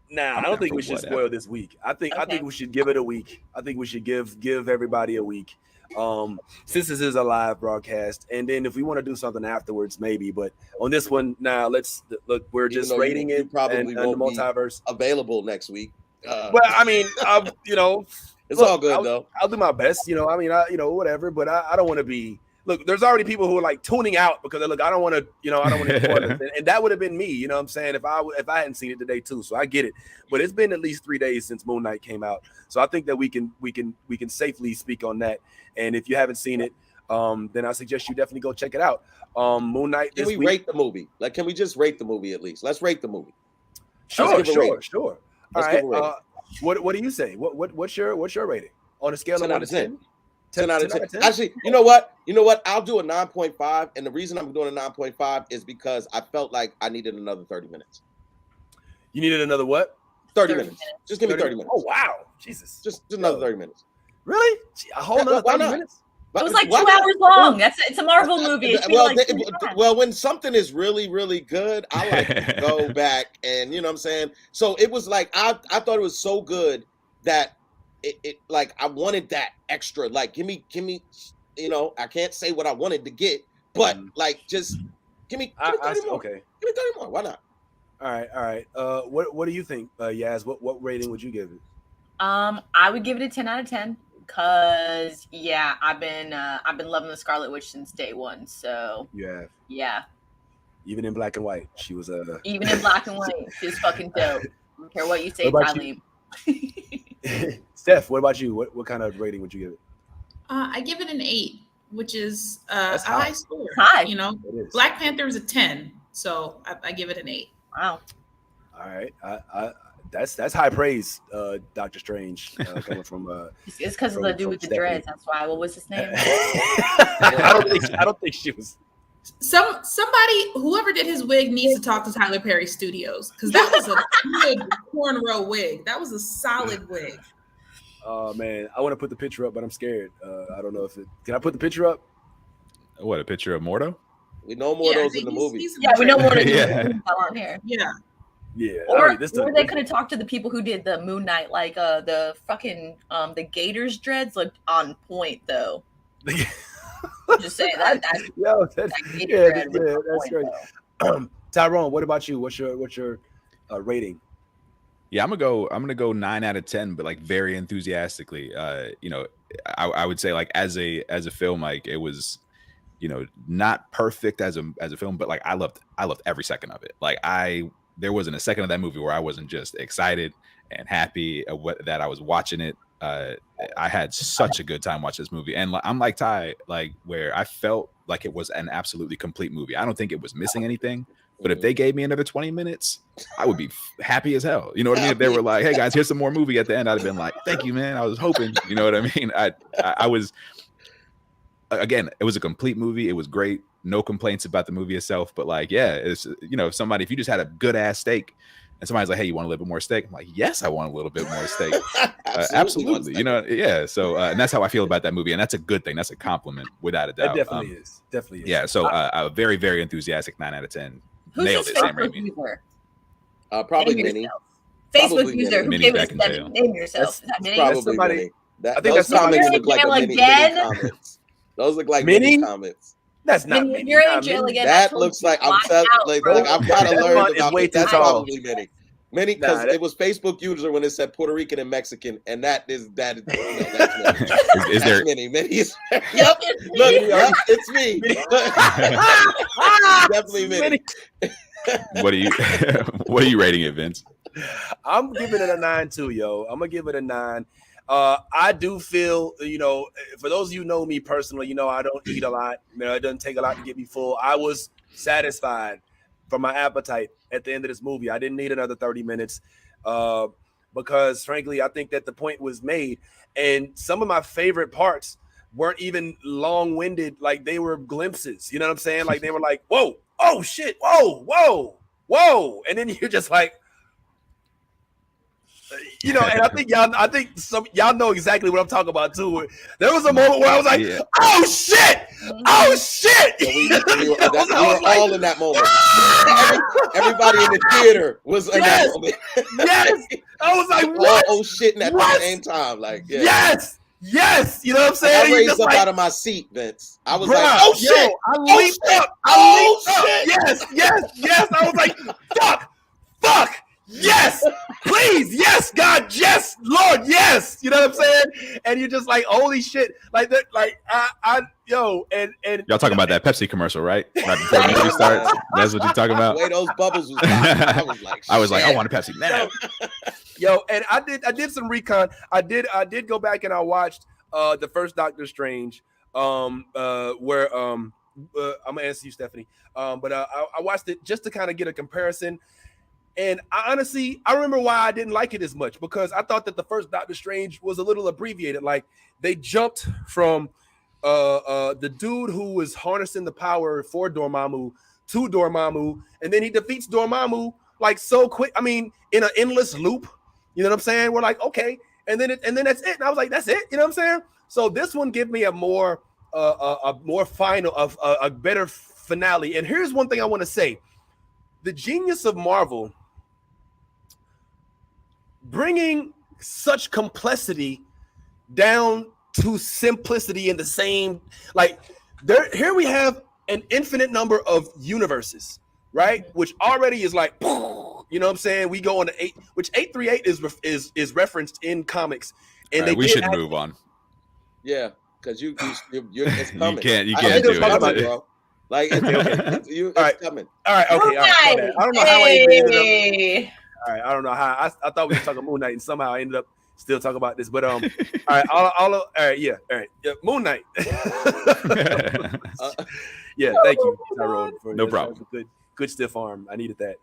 Nah, I don't think we should spoil this week. I think we should give it a week. I think we should give everybody a week. Since this is a live broadcast, and then if we want to do something afterwards, maybe. But on this one, now let's look. We're just rating it. Probably won't the multiverse be available next week. Well, I mean, it's all good though. I'll do my best. I mean, whatever. But I don't want to be. look, there's already people who are like tuning out because look, I don't want to, I don't want to spoil it. And that would have been me, you know what I'm saying, if I hadn't seen it today too. So I get it. But it's been at least 3 days since Moon Knight came out. So I think that we can safely speak on that. And if you haven't seen it, then I suggest you definitely go check it out. Moon Knight. Can we rate the movie? Like, can we just rate the movie at least? Let's rate the movie. Sure. All right. What do you say? What's your rating on a scale 10 of 1 out to 10? 10 out of 10. Actually, you know what? I'll do a 9.5. And the reason I'm doing a 9.5 is because I felt like I needed another 30 minutes. You needed another what? 30 minutes. Just give me 30 minutes. Oh, wow. Jesus. Just another 30 minutes. Really? A whole another 30 minutes? It was like 2 hours long. It's a Marvel movie. Well, when something is really, really good, I like to go back and, you know what I'm saying? So it was like, I thought it was so good that it like, I wanted that extra. Like, give me, I can't say what I wanted to get, but like, just give me 30 more. Okay. Give me 30 more. Why not? All right. What do you think, Yaz? What rating would you give it? I would give it a 10 out of 10. Cause I've been loving the Scarlet Witch since day one. So yeah. Even in black and white, she was even in black and white, she was fucking dope. I don't care what you say, Tylee. Steph, what about you? What kind of rating would you give it? I give it an 8, which is a high score. High. Black Panther is a 10, so I give it an 8. Wow. All right. That's high praise, Dr. Strange, coming from. It's because of the dude with the dreads. That's why. What was his name? I don't think she was. Somebody, whoever did his wig, needs to talk to Tyler Perry Studios because that was a good cornrow wig. That was a solid wig. Oh man, I want to put the picture up, but I'm scared. I don't know if it. Can I put the picture up? What, a picture of Mordo? We know Mordo's in the movie. We know Mordo on here. Yeah. Or they could have talked to the people who did the Moon Knight, like the fucking the Gators dreads looked on point though. Just saying that. That's great. Tyrone, what about you? What's your rating? Yeah, I'm gonna go 9 out of 10, but like very enthusiastically. I would say like as a film, like it was, not perfect as a film, but like I loved every second of it. Like there wasn't a second of that movie where I wasn't just excited and happy that I was watching it. I had such a good time watching this movie, and I'm like Ty, like where I felt like it was an absolutely complete movie. I don't think it was missing anything, but if they gave me another 20 minutes, I would be happy as hell. You know what I mean? If they were like, "Hey guys, here's some more movie" at the end, I'd have been like, "Thank you, man. I was hoping." You know what I mean? I was. Again, it was a complete movie. It was great. No complaints about the movie itself, but like, it's if you just had a good ass steak and somebody's like, "Hey, you want a little bit more steak?" I'm like, "Yes, I want a little bit more steak." Absolutely. So and that's how I feel about that movie, and that's a good thing. That's a compliment, without a doubt. That definitely is. Yeah. So a very, very enthusiastic 9 out of 10. Who's Nailed it, Sam Raimi. Probably Minnie. Facebook user who Minnie gave us that. Name yourself. Probably Minnie. I think that's comments look like Minnie comments. Those look like Minnie comments. That's not Minnie. You're in jail again. That looks like I've got to learn about it. That's probably Minnie. Minnie, because it was Facebook user when it said Puerto Rican and Mexican, and that's Minnie. Is there Minnie? Minnie's. Yep, It's me. Definitely Minnie. What are you rating it, Vince? I'm giving it a 9 too, yo. I'm gonna give it a 9. I do feel, for those of you who know me personally, I don't eat a lot. It doesn't take a lot to get me full. I was satisfied for my appetite at the end of this movie. I didn't need another 30 minutes because, frankly, I think that the point was made. And some of my favorite parts weren't even long-winded. Like, they were glimpses. You know what I'm saying? Like, they were like, whoa, oh, shit, whoa. And then you're just like, and I think y'all know exactly what I'm talking about too. There was a moment where I was like, "Oh shit! We were all in that moment. Everybody in the theater was in that moment. Yes, I was like, "What? Oh shit!" At the same time, like, yes. You know what I'm saying? I raised up out of my seat, Vince. I was like, "Oh shit!" I leaped up. Yes. I was like, "Fuck." yes, please, yes, God, yes, Lord, yes. You know what I'm saying? And you're just like, holy shit, like that, like yo, and y'all talking about that Pepsi commercial, right? Right before the movie starts. That's what you're talking about. The way those bubbles was popping, I was like, I want a Pepsi now. Yo, and I did some recon. I did go back and I watched the first Doctor Strange, where I'm gonna answer you, Stephanie. But I watched it just to kind of get a comparison. And I remember why I didn't like it as much, because I thought that the first Doctor Strange was a little abbreviated. Like they jumped from the dude who was harnessing the power for Dormammu to Dormammu, and then he defeats Dormammu like so quick. I mean, in an endless loop. You know what I'm saying? We're like, okay, and then that's it. And I was like, that's it. You know what I'm saying? So this one give me a more final, a better finale. And here's one thing I want to say: the genius of Marvel, bringing such complexity down to simplicity in the same, like here we have an infinite number of universes, right? Which already is like, you know what I'm saying? We go on to 8, which 838 is referenced in comics, and we should move on. Yeah, because you're it's coming. You can't do it, bro. Like it's coming. All right, okay. All right, I don't know how I ended up. All right, I don't know how. I thought we were talking Moon Knight, and somehow I ended up still talking about this. But all right, all right, yeah, Moon Knight. Yeah, thank you, Tyrone. No problem. Good stiff arm. I needed that.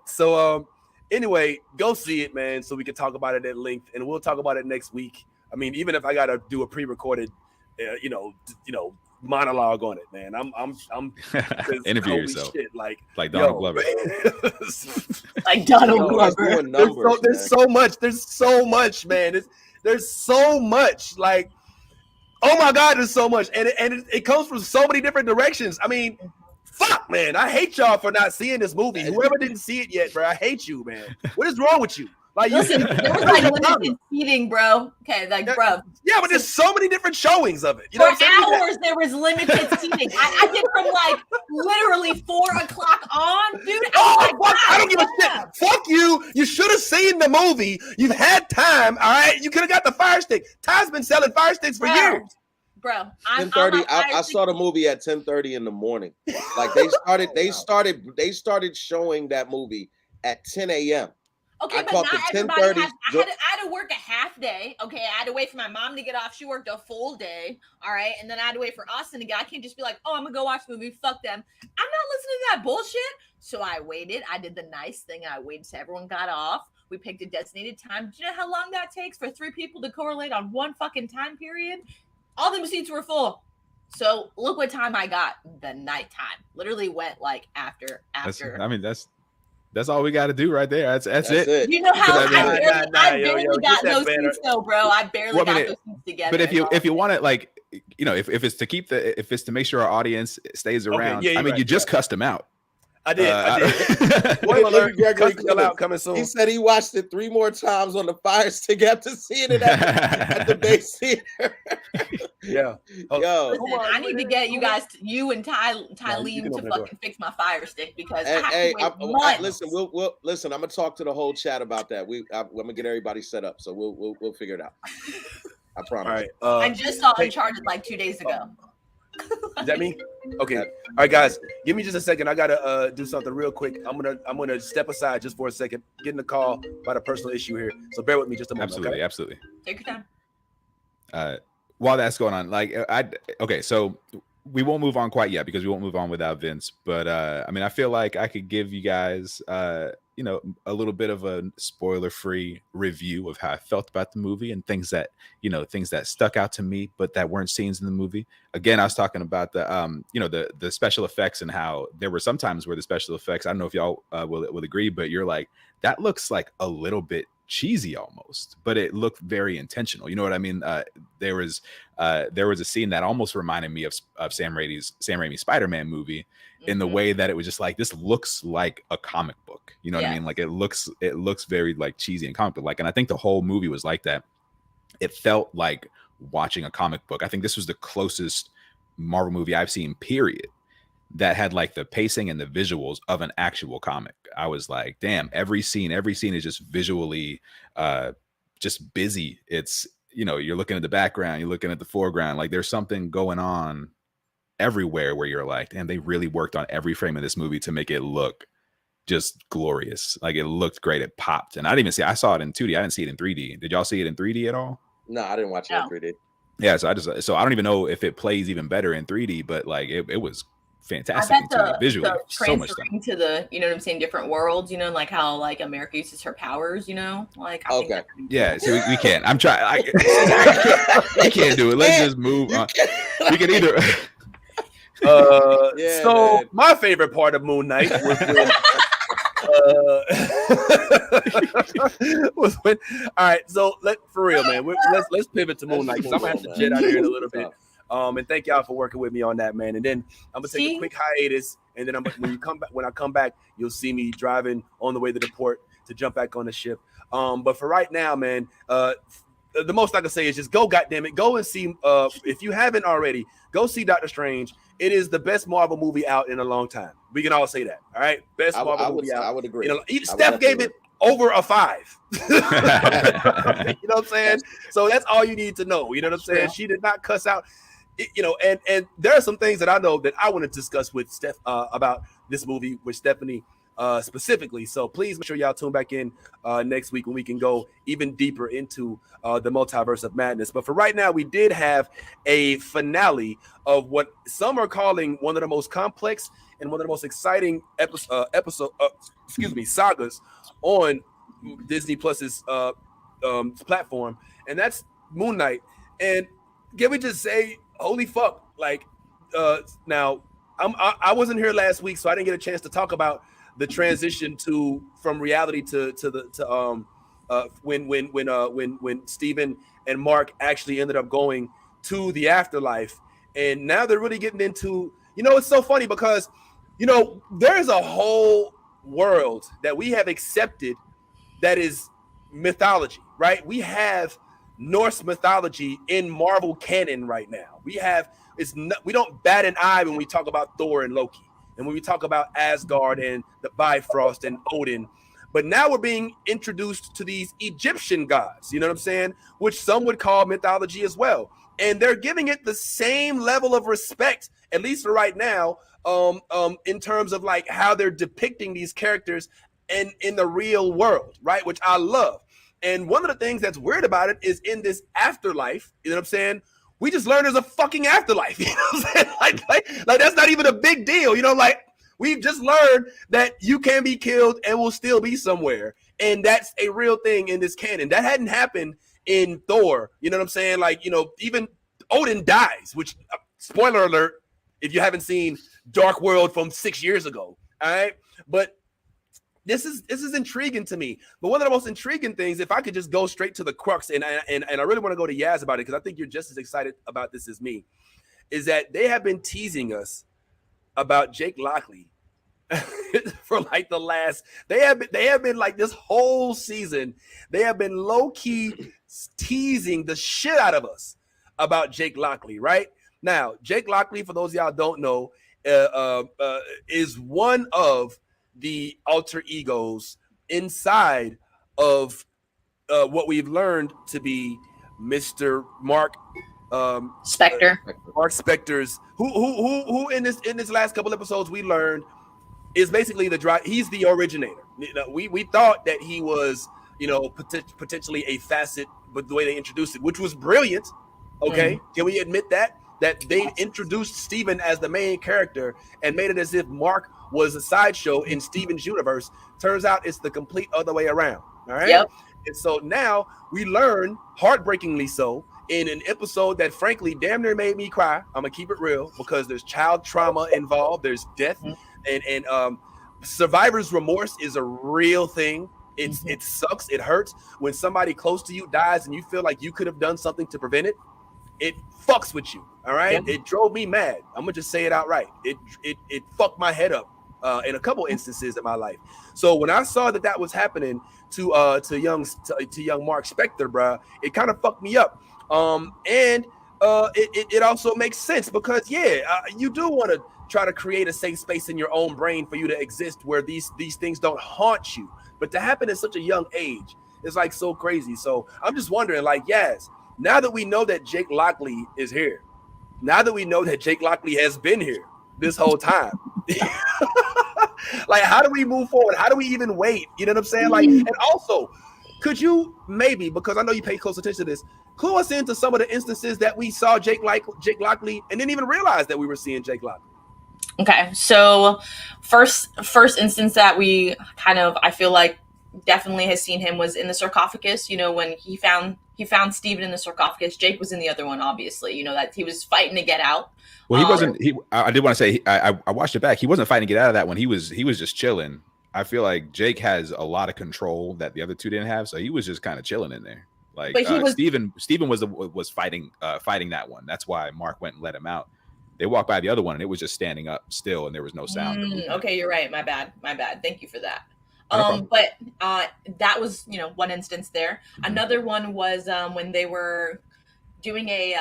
So anyway, go see it, man, so we can talk about it at length, and we'll talk about it next week. I mean, even if I gotta do a pre-recorded, monologue on it, man. I'm interview yourself, shit, like Donald Glover. Like Donald Glover. There's so much, man. There's so much, like, oh my God, there's so much, and it comes from so many different directions. I mean, fuck, man, I hate y'all for not seeing this movie. Whoever didn't see it yet, bro, I hate you, man. What is wrong with you? Like, listen, there was like limited seating, bro. Okay, like, bro. Yeah, but there's so many different showings of it. You For know what I'm saying? hours, there was limited seating. I did from like literally 4 o'clock on, dude. I don't give a shit. Fuck you. You should have seen the movie. You've had time. All right, you could have got the Fire Stick. Ty's been selling Fire Sticks for years. Bro, 10:30. I saw the movie at 10:30 in the morning. Like they started showing that movie at 10 a.m. Okay, but not everybody has. I had to work a half day. Okay, I had to wait for my mom to get off. She worked a full day. All right, and then I had to wait for Austin to get. I can't just be like, oh, I'm gonna go watch the movie. Fuck them. I'm not listening to that bullshit. So I waited. I did the nice thing. I waited till everyone got off. We picked a designated time. Do you know how long that takes for 3 people to correlate on one fucking time period? All them seats were full. So look what time I got. The nighttime. Literally went like after. That's all we got to do right there. That's it. You know how I barely got those seats though, bro. I barely got those seats together. But if you want it, like, you know, if it's to keep if it's to make sure our audience stays around, I mean, you just cussed them out. I did. Spoiler alert, coming soon. He said he watched it 3 more times on the Fire Stick after seeing it at the base theater. Yeah. Yo. Listen, I need to get you guys, you and Tyleem to fucking fix my Fire Stick because listen, we'll listen. I'm gonna talk to the whole chat about that. I'm gonna get everybody set up, so we'll figure it out. I promise. All right. I just saw Uncharted like 2 days ago. Is that me? Okay. All right, guys, give me just a second. I gotta do something real quick. I'm gonna step aside just for a second, getting a call about a personal issue here. So bear with me just a moment. Absolutely. Take your time. While that's going on, so we won't move on quite yet because we won't move on without Vince. But I mean, I feel like I could give you guys a little bit of a spoiler-free review of how I felt about the movie and things that stuck out to me, but that weren't scenes in the movie. Again, I was talking about the special effects and how there were some times where the special effects, I don't know if y'all will agree, but you're like, that looks like a little bit cheesy almost, but it looked very intentional. You know what I mean? There was a scene that almost reminded me of Sam Raimi's Spider-Man movie in the way that it was just like, this looks like a comic book. You know what I mean? Like it looks very like cheesy and comic book like, and I think the whole movie was like that. It felt like watching a comic book. I think this was the closest Marvel movie I've seen, period, that had like the pacing and the visuals of an actual comic. I was like, damn, every scene is just visually just busy. It's, you know, you're looking at the background, you're looking at the foreground, like there's something going on everywhere where you're like, and they really worked on every frame of this movie to make it look just glorious. Like it looked great. It popped. And I saw it in 2D. I didn't see it in 3D. Did y'all see it in 3D at all? No, I didn't watch it in 3D. Yeah, so I don't even know if it plays even better in 3D, but like it was fantastic in 2D visually. So much fun. To the, you know what I'm saying, different worlds, you know, like how like America uses her powers, you know, like I think yeah. So we can't. I'm trying. I can't do it. Let's just move on. We can either. So man. My favorite part of Moon Knight was when. All right, so for real, man. Let's pivot to Moon Knight because I'm gonna have to jet out here in a little bit. And thank y'all for working with me on that, man. And then I'm gonna take a quick hiatus, and then when I come back, you'll see me driving on the way to the port to jump back on the ship. But for right now, man, the most I can say is just go, goddammit, go and see. If you haven't already, go see Doctor Strange. It is the best Marvel movie out in a long time. We can all say that. All right, best Marvel movie out. I would agree. Steph gave it over a 5. You know what I'm saying? So that's all you need to know. You know what I'm saying? She did not cuss out. You know, and there are some things that I know that I want to discuss with Steph about this movie with Stephanie specifically. So please make sure y'all tune back in next week when we can go even deeper into the Multiverse of Madness. But for right now, we did have a finale of what some are calling one of the most complex and one of the most exciting sagas on Disney Plus's platform, and that's Moon Knight. And can we just say, holy fuck! Like, now I wasn't here last week, so I didn't get a chance to talk about the transition from reality to when Steven and Mark actually ended up going to the afterlife, and now they're really getting into. You know, it's so funny because, you know, there's a whole world that we have accepted that is mythology, right? We have Norse mythology in Marvel canon right now. We don't bat an eye when we talk about Thor and Loki, and when we talk about Asgard and the Bifrost and Odin. But now we're being introduced to these Egyptian gods, you know what I'm saying? Which some would call mythology as well. And they're giving it the same level of respect, at least for right now, in terms of like how they're depicting these characters in the real world, right? Which I love. And one of the things that's weird about it is in this afterlife, you know what I'm saying? We just learned there's a fucking afterlife. You know what I'm saying? Like that's not even a big deal. You know, like we've just learned that you can be killed and will still be somewhere. And that's a real thing in this canon. That hadn't happened in Thor. You know what I'm saying? Like, you know, even Odin dies, which, spoiler alert, if you haven't seen Dark World from 6 years ago. All right. But this is intriguing to me. But one of the most intriguing things, if I could just go straight to the crux, and I really want to go to Yaz about it, because I think you're just as excited about this as me, is that they have been teasing us about Jake Lockley for like the last. They have been like this whole season. They have been low key teasing the shit out of us about Jake Lockley. Right now, Jake Lockley, for those of y'all don't know, is one of the alter egos inside of what we've learned to be Mr. Mark Spector. Mark Spector's who in this last couple episodes we learned is basically he's the originator. You know, we thought that he was, you know, potentially a facet, but the way they introduced it, which was brilliant. Okay, can we admit that they introduced Steven as the main character and made it as if Mark was a sideshow in Steven's universe. Turns out it's the complete other way around. All right. Yep. And so now we learn, heartbreakingly so, in an episode that frankly damn near made me cry. I'm gonna keep it real because there's child trauma involved, there's death, and survivor's remorse is a real thing. It sucks, it hurts when somebody close to you dies and you feel like you could have done something to prevent it. It fucks with you. All right. It drove me mad. I'm gonna just say it outright. It fucked my head up in a couple instances in my life. So when I saw that was happening to young Mark Spector, bruh, it kind of fucked me up. And it also makes sense because you do want to try to create a safe space in your own brain for you to exist where these things don't haunt you. But to happen at such a young age is like so crazy. So I'm just wondering, like, yes, now that we know that Jake Lockley is here, now that we know that Jake Lockley has been here this whole time, like, how do we move forward? How do we even wait? You know what I'm saying? Like, and also, could you maybe, because I know you pay close attention to this, clue us into some of the instances that we saw Jake Lockley and didn't even realize that we were seeing Jake Lockley? Okay, so first instance that we kind of, I feel like, definitely has seen him was in the sarcophagus. You know, when he found Steven in the sarcophagus. Jake was in the other one, obviously. You know, that he was fighting to get out. Well, he wasn't. I did want to say I watched it back. He wasn't fighting to get out of that one. He was just chilling. I feel like Jake has a lot of control that the other two didn't have, so he was just kind of chilling in there. Like Steven was fighting that one. That's why Mark went and let him out. They walked by the other one and it was just standing up still and there was no sound. Okay, you're right. My bad. Thank you for that. No but that was, you know, one instance there. Another one was when they were doing a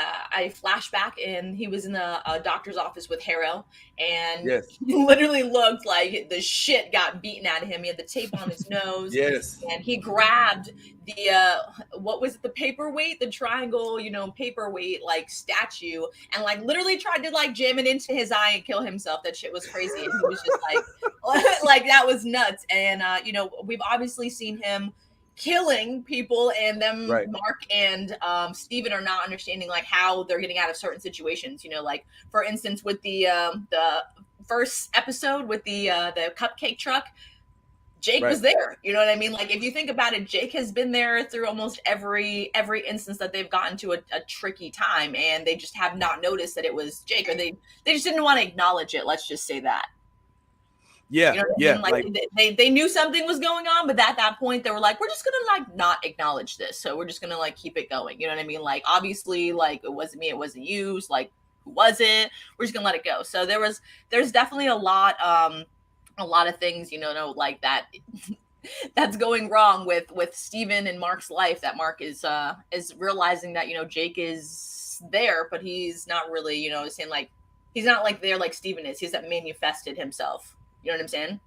flashback and he was in a doctor's office with Harrow and he literally looked like the shit got beaten out of him. He had the tape on his nose. And he grabbed the what was it, the paperweight, the triangle, you know, paperweight like statue, and like literally tried to like jam it into his eye and kill himself. That shit was crazy. And he was just like that was nuts. And you know, we've obviously seen him killing people, and them Mark and Steven are not understanding like how they're getting out of certain situations. You know, like for instance with the first episode with the cupcake truck, Jake was there. You know what I mean? Like if you think about it, Jake has been there through almost every instance that they've gotten to a tricky time, and they just have not noticed that it was Jake, or they just didn't want to acknowledge it. Let's just say that. Yeah, you know what I mean? Like they knew something was going on, but at that point they were like, we're just gonna like not acknowledge this, so we're just gonna like keep it going. You know what I mean? Like obviously, like it wasn't me, it wasn't you. So, like who was it? We're just gonna let it go. So there's definitely a lot of things, you know, like that that's going wrong with Steven and Mark's life. That Mark is realizing that, you know, Jake is there, but he's not really, you know, saying like he's not like there like Steven is. He's that manifested himself. You know what I'm saying?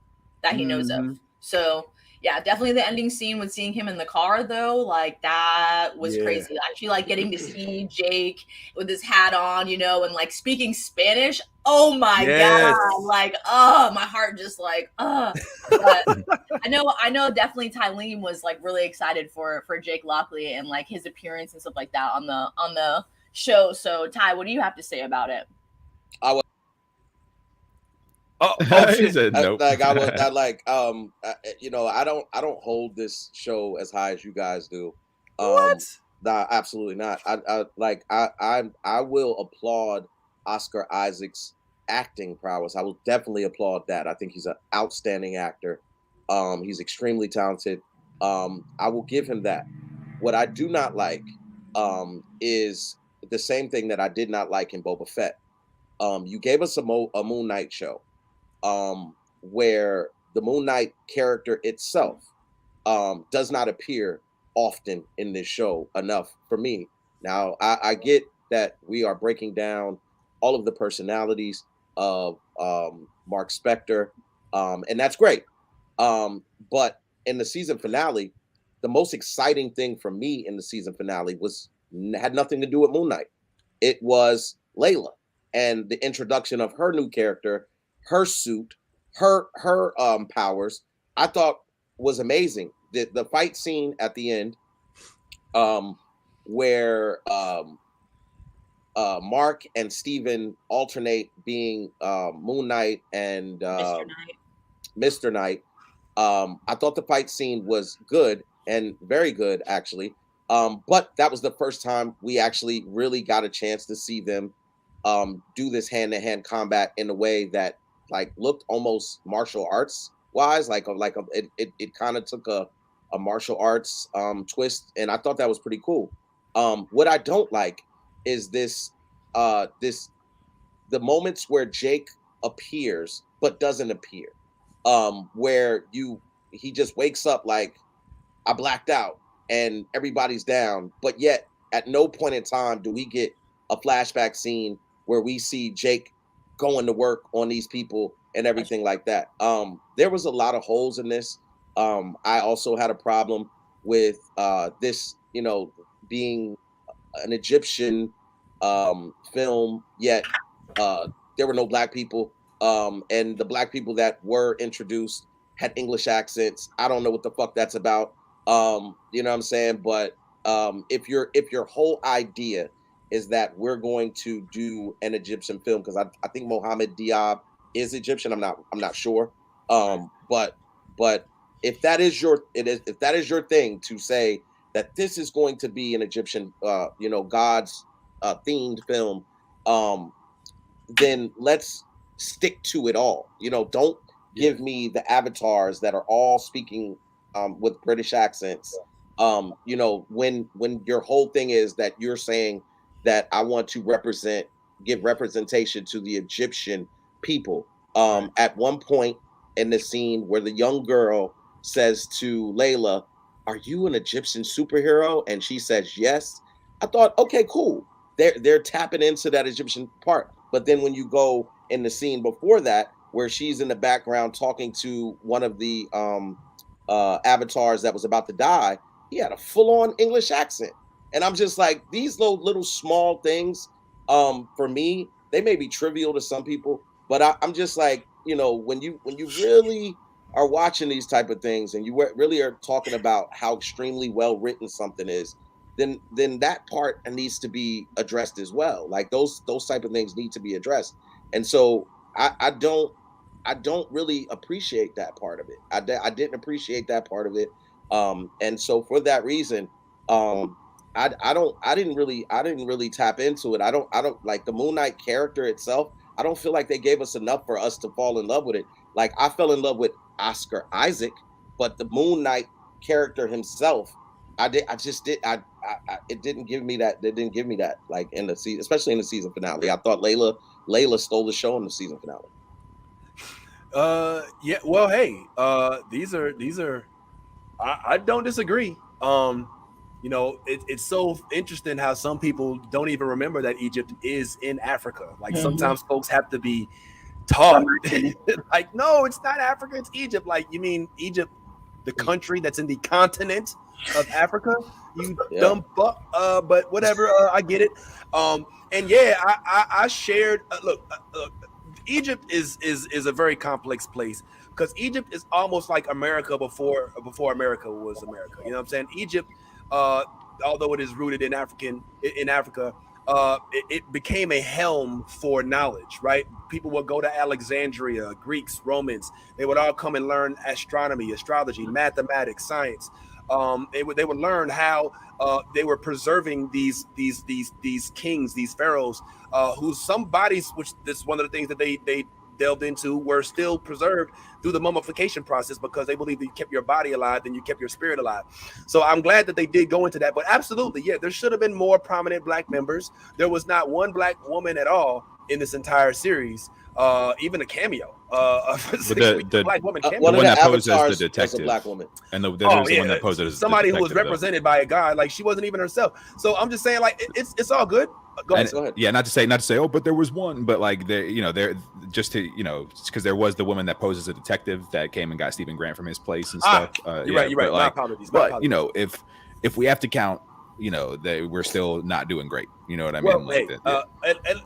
That he knows of. So yeah, definitely the ending scene with seeing him in the car though, like that was crazy. Actually, like getting to see Jake with his hat on, you know, and like speaking Spanish. Oh my God. Like, my heart just like, But I know definitely Tylene was like really excited for Jake Lockley and like his appearance and stuff like that on the show. So Ty, what do you have to say about it? Shit. Nope. You know, I don't hold this show as high as you guys do. What? Nah, absolutely not. I will applaud Oscar Isaac's acting prowess. I will definitely applaud that. I think he's an outstanding actor. He's extremely talented. I will give him that. What I do not like is the same thing that I did not like in Boba Fett. You gave us a Moon Knight show. Where the Moon Knight character itself does not appear often in this show enough for me. Now, I get that we are breaking down all of the personalities of Mark Spector, and that's great. But in the season finale, the most exciting thing for me in the season finale had nothing to do with Moon Knight. It was Layla and the introduction of her new character, her suit, her powers. I thought was amazing. The fight scene at the end, where Mark and Steven alternate being Moon Knight and Mr. Knight. I thought the fight scene was good and very good, actually. But that was the first time we actually really got a chance to see them do this hand-to-hand combat in a way that like looked almost martial arts wise, it kind of took a martial arts twist, and I thought that was pretty cool. What I don't like is the moments where Jake appears but doesn't appear, where he just wakes up like, I blacked out and everybody's down, but yet at no point in time do we get a flashback scene where we see Jake going to work on these people and everything like that. There was a lot of holes in this. I also had a problem with this, being an Egyptian film, yet there were no black people, and the black people that were introduced had English accents. I don't know what the fuck that's about. You know what I'm saying? But if your whole idea is that we're going to do an Egyptian film, because I think Mohammed Diab is Egyptian. I'm not sure. But if that is your thing to say that this is going to be an Egyptian gods themed film, then let's stick to it all. Don't give me the avatars that are all speaking with British accents. When your whole thing is that you're saying that I want to give representation to the Egyptian people. At one point in the scene where the young girl says to Layla, "Are you an Egyptian superhero?" and she says yes, I thought, okay, cool. They're tapping into that Egyptian part. But then when you go in the scene before that, where she's in the background talking to one of the avatars that was about to die, he had a full-on English accent. And I'm just like, these little small things, for me, they may be trivial to some people, but I'm just like, when you really are watching these type of things and you really are talking about how extremely well written something is, then that part needs to be addressed as well. Like those type of things need to be addressed. And so I don't really appreciate that part of it. I didn't appreciate that part of it. And so for that reason, I didn't really tap into it. I don't like the Moon Knight character itself. I don't feel like they gave us enough for us to fall in love with it. Like I fell in love with Oscar Isaac, but the Moon Knight character himself, it didn't give me that. They didn't give me that, like in the season, especially in the season finale. I thought Layla stole the show in the season finale. Yeah. Well, hey, these are. I don't disagree. It's so interesting how some people don't even remember that Egypt is in Africa. Like sometimes folks have to be taught. Like, no, it's not Africa, it's Egypt. Like, you mean Egypt, the country that's in the continent of Africa? You dumb fuck. But whatever, I get it. And yeah, I shared. Look, Egypt is a very complex place, because Egypt is almost like America before America was America. You know what I'm saying? Egypt, although it is rooted in Africa, it became a helm for knowledge, right? People would go to Alexandria, Greeks, Romans. They would all come and learn astronomy, astrology, mathematics, science. They would learn how they were preserving these kings, these pharaohs, whose some bodies, which this is one of the things that they delved into, were still preserved through the mummification process, because they believe that you kept your body alive, then you kept your spirit alive. So I'm glad that they did go into that. But absolutely, yeah, there should have been more prominent black members. There was not one black woman at all in this entire series, even a cameo. The black woman cameo. One the one that avatars posed as the was a detective, black woman, and there's the one that posed as somebody the who was represented by a guy. Like, she wasn't even herself. So I'm just saying, like, it's all good. Go ahead. Yeah, not to say, oh, but there was one, but like there just to because there was the woman that posed as a detective that came and got Stephen Grant from his place and stuff. You're right. But, My apologies. But if we have to count, that we're still not doing great. You know what I mean?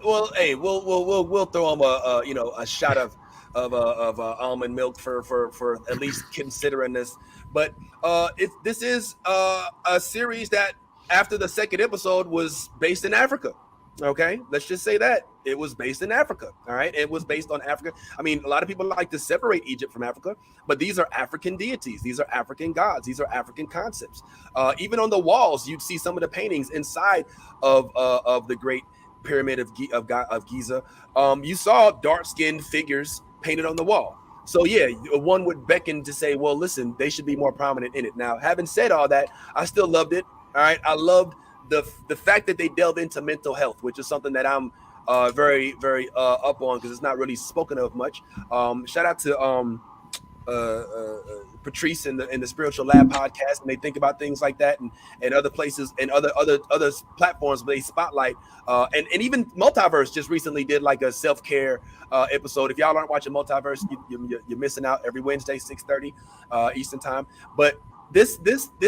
We'll throw him a shot of almond milk for at least considering this. But this is a series that, after the second episode, was based in Africa. Okay, let's just say that it was based in Africa. All right, it was based on Africa. I mean, a lot of people like to separate Egypt from Africa, but these are African deities, these are African gods, these are African concepts. Even on the walls, you'd see some of the paintings inside of the Great Pyramid of Giza. You saw dark-skinned figures painted on the wall. So yeah, one would beckon to say, well, listen, they should be more prominent in it. Now, having said all that, I still loved it. All right, I loved the fact that they delve into mental health, which is something that I'm very, very up on, because it's not really spoken of much. Shout out to Patrice in the Spiritual Lab podcast, and they think about things like that, and other places and other platforms where they spotlight. And even Multiverse just recently did like a self-care episode. If y'all aren't watching Multiverse, you're missing out every Wednesday 6:30 Eastern time. But this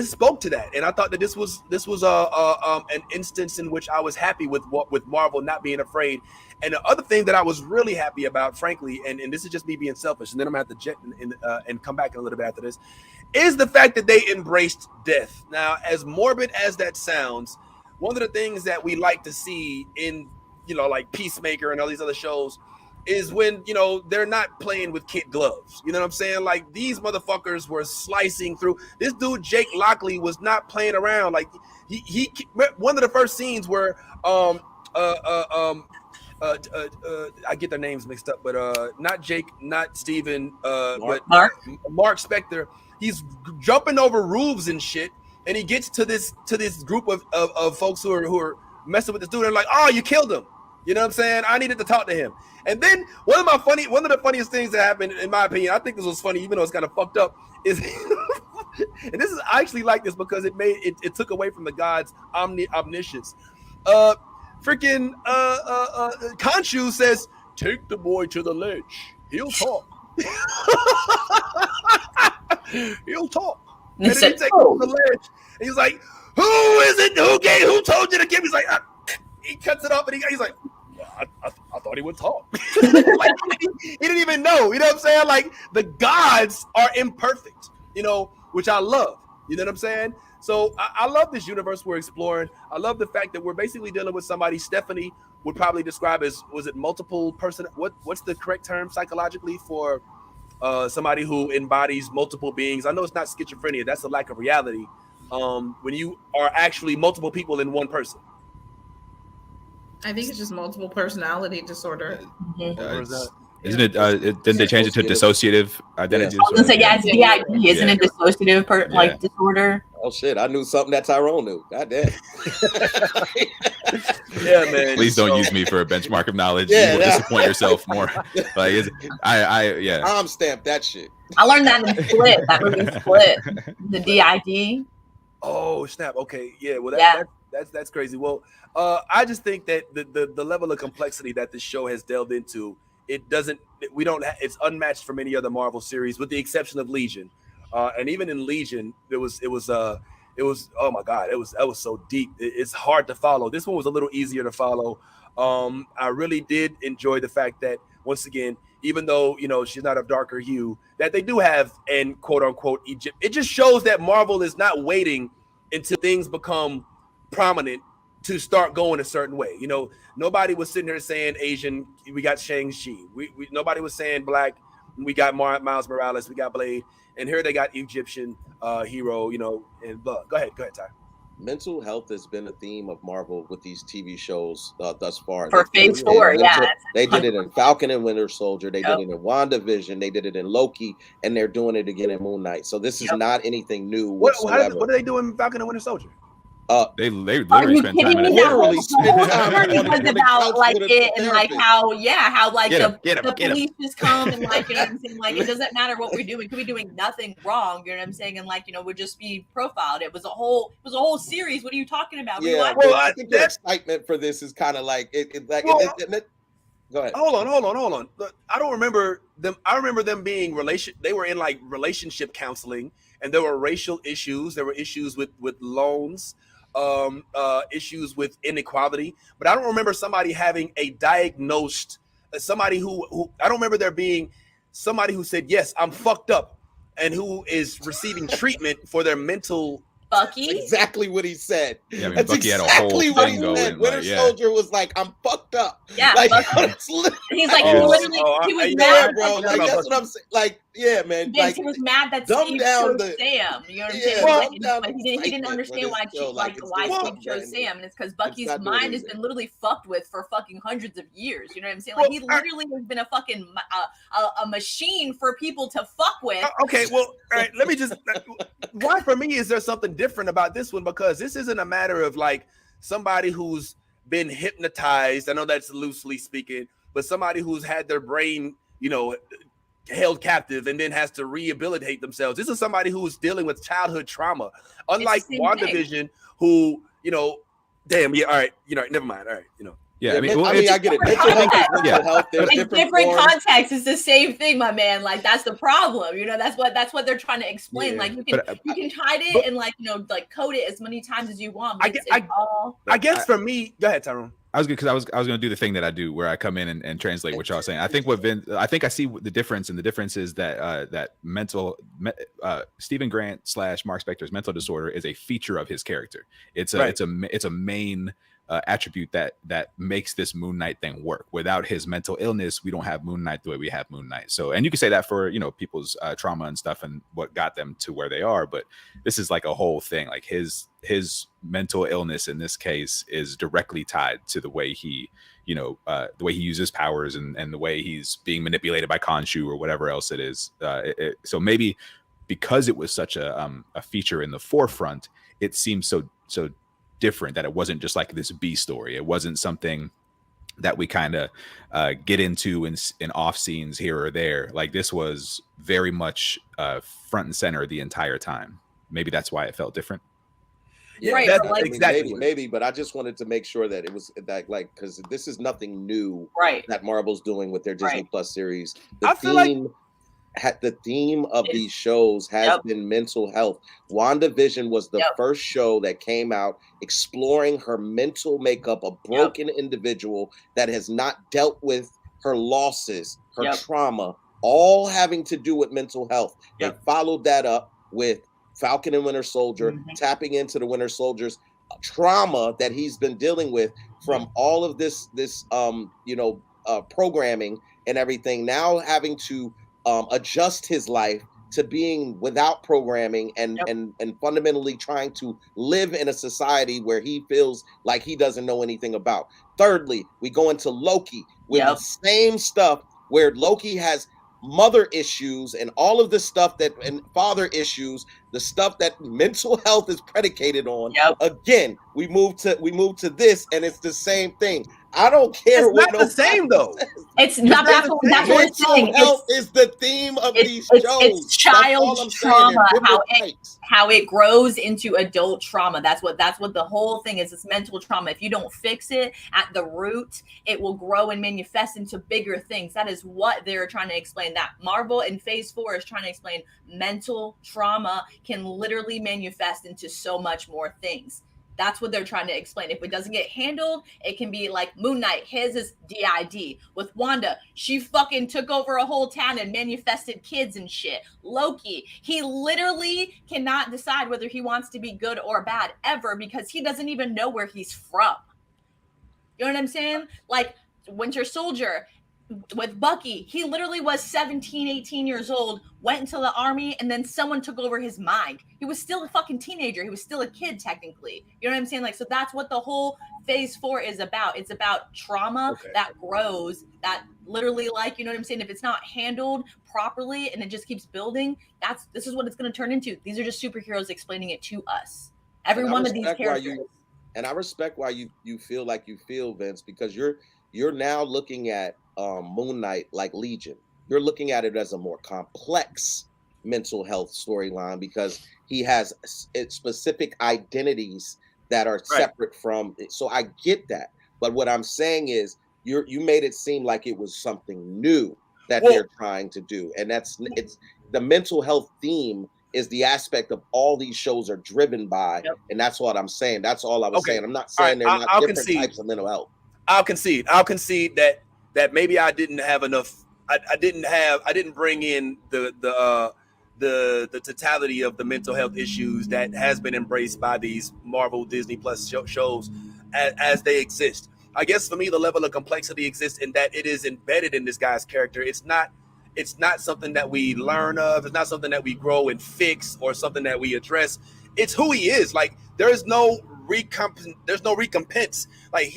spoke to that, and I thought that this was an instance in which I was happy with Marvel not being afraid. And the other thing that I was really happy about, frankly, and this is just me being selfish, and then I'm gonna have to jet and come back in a little bit after this, is the fact that they embraced death. Now, as morbid as that sounds, one of the things that we like to see in, like Peacemaker and all these other shows is when, they're not playing with kid gloves. You know what I'm saying? Like, these motherfuckers were slicing through. This dude, Jake Lockley, was not playing around. Like, he one of the first scenes where I get their names mixed up, but not Jake, not Steven, but Mark Spector. He's jumping over roofs and shit, and he gets to this group of folks who are messing with this dude. They're like, "Oh, you killed him." You know what I'm saying? I needed to talk to him. And then one of the funniest things that happened, in my opinion, I think this was funny, even though it's kind of fucked up, is and this is, I actually like this because it took away from the God's omniscience. Freaking Khonshu says, "Take the boy to the ledge. He'll talk." He'll talk. And then he takes him to the ledge. And he's like, "Who is it? Who told you to give?" He's like, he cuts it off, and he's like, I thought he would talk. Like, he didn't even know. You know what I'm saying? Like, the gods are imperfect, which I love. You know what I'm saying? So I love this universe we're exploring. I love the fact that we're basically dealing with somebody Stephanie would probably describe as, was it multiple person? What's the correct term psychologically for somebody who embodies multiple beings? I know it's not schizophrenia. That's a lack of reality. When you are actually multiple people in one person. I think it's just multiple personality disorder. Isn't it? Didn't they change it to dissociative identity? I was gonna say, yeah, it's DID, isn't it? Dissociative disorder. Oh shit! I knew something that Tyrone knew. God damn. Yeah, man. Please don't use me for a benchmark of knowledge. You will disappoint yourself more. Like, I'm stamped that shit. I learned that in Split. That movie Split. The DID. Oh snap! Okay, yeah. Well, that's crazy. Well, I just think that the level of complexity that this show has delved into, it's unmatched from any other Marvel series, with the exception of Legion. And even in Legion, it was oh my God, that was so deep. It's hard to follow. This one was a little easier to follow. I really did enjoy the fact that, once again, even though she's not of darker hue, that they do have an quote unquote Egypt. It just shows that Marvel is not waiting until things become prominent to start going a certain way. Nobody was sitting there saying Asian, we got Shang-Chi. Nobody was saying black, we got Miles Morales, we got Blade, and here they got Egyptian hero, and blah. Go ahead, Ty. Mental health has been a theme of Marvel with these TV shows thus far. For Phase 4, yeah. They did it in Falcon and Winter Soldier. They did it in WandaVision. They did it in Loki, and they're doing it again in Moon Knight. So this is not anything new whatsoever. What are they doing in Falcon and Winter Soldier? They literally spent time in it. Literally spent time about like it and like how the police just come and like, I'm saying, like, it doesn't matter what we're doing. We could be doing nothing wrong, I'm saying, and like, we'd just be profiled. It was a whole series. What are you talking about? Yeah, well, I think the excitement for this is kind of like go ahead. Hold on. Look, I don't remember them. I remember them being they were in like relationship counseling, and there were racial issues. There were issues with loans. Issues with inequality, but I don't remember somebody having a diagnosed somebody who I don't remember there being somebody who said, yes, I'm fucked up, and who is receiving treatment for their mental. Bucky? That's exactly what he said. Yeah, That's Bucky exactly had a whole what he said. going, Winter Soldier was like, I'm fucked up. Yeah, like, he's like, literally, he was mad, bro. Like, that's what I'm saying. Like, yeah, man. Yes, like, he was mad that Steve chose Sam. You know what I'm saying? He didn't understand why Steve chose Sam, and it's because Bucky's mind has been literally fucked with for fucking hundreds of years. You know what I'm saying? Like, he literally has been a fucking a machine for people to fuck with. Okay, well, all right. Let me just. Why for me is there something different about this one? Because this isn't a matter of like somebody who's been hypnotized. I know that's loosely speaking, but somebody who's had their brain, held captive and then has to rehabilitate themselves. This is somebody who is dealing with childhood trauma, unlike WandaVision, who, you know, damn, yeah, all right, you know, never mind, all right, you know. Yeah, I mean, I get it. Mental health is mental health. There's different contexts. It's the same thing, my man. Like, that's the problem. You know, that's what they're trying to explain. Yeah. Like, you can hide it and, like, you know, like code it as many times as you want. But I guess for me, go ahead, Tyrone. I was good because I was going to do the thing that I do where I come in and translate what y'all saying. I think I see the difference, and the difference is that Stephen Grant / Mark Spector's mental disorder is a feature of his character. It's a main attribute that makes this Moon Knight thing work. Without his mental illness, we don't have Moon Knight the way we have Moon Knight. So, and you can say that for, you know, people's trauma and stuff and what got them to where they are, but this is like a whole thing. Like his mental illness in this case is directly tied to the way he, you know, the way he uses powers and the way he's being manipulated by Khonshu or whatever else it is. So maybe because it was such a feature in the forefront, it seems so different, that it wasn't just like this B story. It wasn't something that we kind of get into in off scenes here or there. Like, this was very much front and center the entire time. Maybe that's why it felt different. Yeah, right, like, exactly. Maybe, but I just wanted to make sure that it was that, like, because this is nothing new, right, that Marvel's doing with their Disney Plus series. The theme of these shows has been mental health. WandaVision was the first show that came out exploring her mental makeup, a broken individual that has not dealt with her losses, her trauma, all having to do with mental health. They followed that up with Falcon and Winter Soldier, tapping into the Winter Soldier's trauma that he's been dealing with from all of this programming and everything. Now having to adjust his life to being without programming and fundamentally trying to live in a society where he feels like he doesn't know anything about. Thirdly, we go into Loki with the same stuff, where Loki has mother issues and all of the stuff and father issues, the stuff that mental health is predicated on. Again, we move to this, and it's the same thing. I don't care. It's not the same though. It's not. That's what we're saying. Health is the theme of these shows. It's child trauma. How it grows into adult trauma. That's what the whole thing is. It's mental trauma. If you don't fix it at the root, it will grow and manifest into bigger things. That is what they're trying to explain. That Marvel in Phase 4 is trying to explain. Mental trauma can literally manifest into so much more things. That's what they're trying to explain. If it doesn't get handled, it can be like Moon Knight. His is DID. With Wanda, she fucking took over a whole town and manifested kids and shit. Loki, he literally cannot decide whether he wants to be good or bad ever, because he doesn't even know where he's from. You know what I'm saying? Like Winter Soldier, with Bucky, he literally was 17, 18 years old, went into the army, and then someone took over his mind. He was still a fucking teenager. He was still a kid, technically. You know what I'm saying? Like, so that's what the whole Phase 4 is about. It's about trauma that grows, that literally, like, you know what I'm saying? If it's not handled properly and it just keeps building, this is what it's going to turn into. These are just superheroes explaining it to us. Every one of these characters. And I respect why you feel like you feel, Vince, because you're now looking at Moon Knight like Legion. You're looking at it as a more complex mental health storyline, because he has specific identities that are separate from it. So I get that. But what I'm saying is you made it seem like it was something new that they're trying to do. And it's the mental health theme is the aspect of all these shows are driven by. And that's what I'm saying. That's all I was saying. I'm not saying they're not different types of mental health. I'll concede that maybe I didn't have enough. I didn't bring in the totality of the mental health issues that has been embraced by these Marvel Disney Plus shows as they exist. I guess for me, the level of complexity exists in that it is embedded in this guy's character. It's not something that we learn of. It's not something that we grow and fix or something that we address. It's who he is. Like, there's no recompense. Like,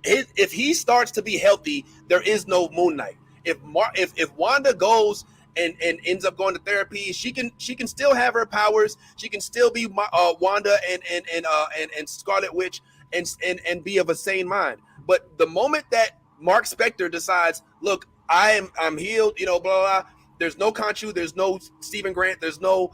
if he starts to be healthy, there is no Moon Knight. If Wanda goes and ends up going to therapy, she can still have her powers. She can still be Wanda and Scarlet Witch and be of a sane mind. But the moment that Mark Spector decides, look, I'm healed, blah, blah, there's no Khonshu, there's no Stephen Grant, there's no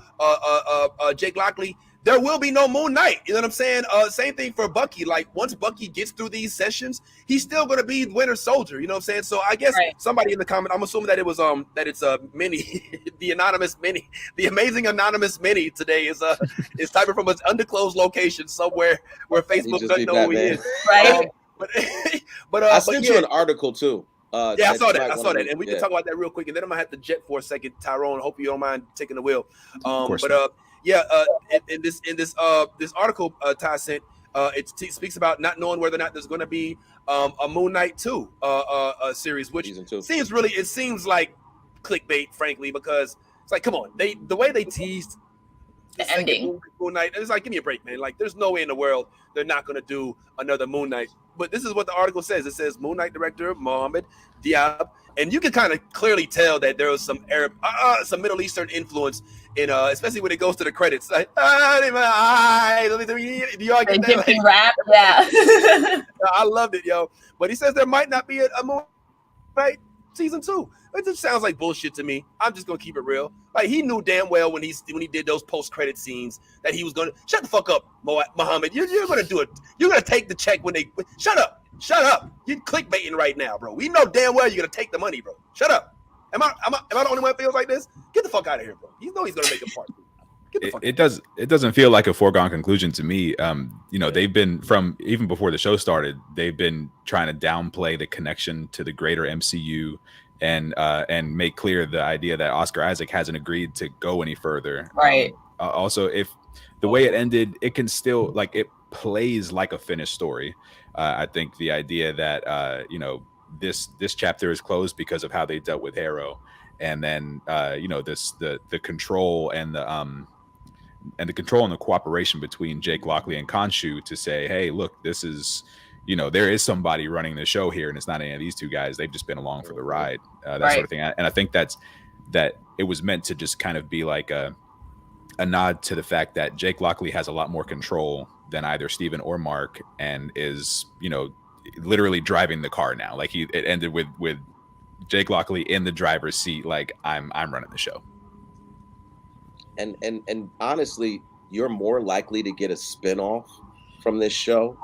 Jake Lockley, there will be no Moon Knight. You know what I'm saying? Same thing for Bucky. Like once Bucky gets through these sessions, he's still gonna be Winter Soldier. You know what I'm saying? So I guess somebody in the comment, I'm assuming that it was that it's a Minnie, the anonymous Minnie, the amazing anonymous Minnie today is typing from an undisclosed location somewhere where Facebook doesn't know who he is. Right. But I sent you an article too. Yeah, I saw that, and we can talk about that real quick, and then I'm gonna have to jet for a second, Tyrone. Hope you don't mind taking the wheel. In this article Ty sent, it speaks about not knowing whether or not there's going to be a Moon Knight 2 series, which seems like clickbait, frankly, because it's like, come on, the way they teased the ending Moon Knight, it's like, give me a break, man. Like, there's no way in the world they're not going to do another Moon Knight. But this is what the article says. It says Moon Knight director Mohammed Diab, and you can kind of clearly tell that there was some Arab, some Middle Eastern influence in, especially when it goes to the credits. Like, do y'all get that? Like, rap, yeah. I loved it, yo. But he says there might not be a Moon Knight season 2. It just sounds like bullshit to me. I'm just gonna keep it real. Like, he knew damn well when he did those post-credit scenes that he was gonna shut the fuck up, Muhammad. You're gonna do it. You're gonna take the check when they shut up. You're clickbaiting right now, bro. We know damn well you're gonna take the money, bro. Shut up. Am I the only one that feels like this? Get the fuck out of here, bro. You know he's gonna make a part. It doesn't feel like a foregone conclusion to me. They've been, from even before the show started, they've been trying to downplay the connection to the greater MCU and make clear the idea that Oscar Isaac hasn't agreed to go any further. Right. Also, if the way it ended, it can still, like, it plays like a finished story. I think the idea that this chapter is closed because of how they dealt with Harrow, and then the control and the control and the cooperation between Jake Lockley and Khonshu to say, hey, look, this is, there is somebody running the show here, and it's not any of these two guys. They've just been along for the ride, sort of thing. And I think that it was meant to just kind of be like a nod to the fact that Jake Lockley has a lot more control than either Steven or Mark, and is, literally driving the car now. Like, it ended with Jake Lockley in the driver's seat, like, I'm running the show. And honestly, you're more likely to get a spinoff from this show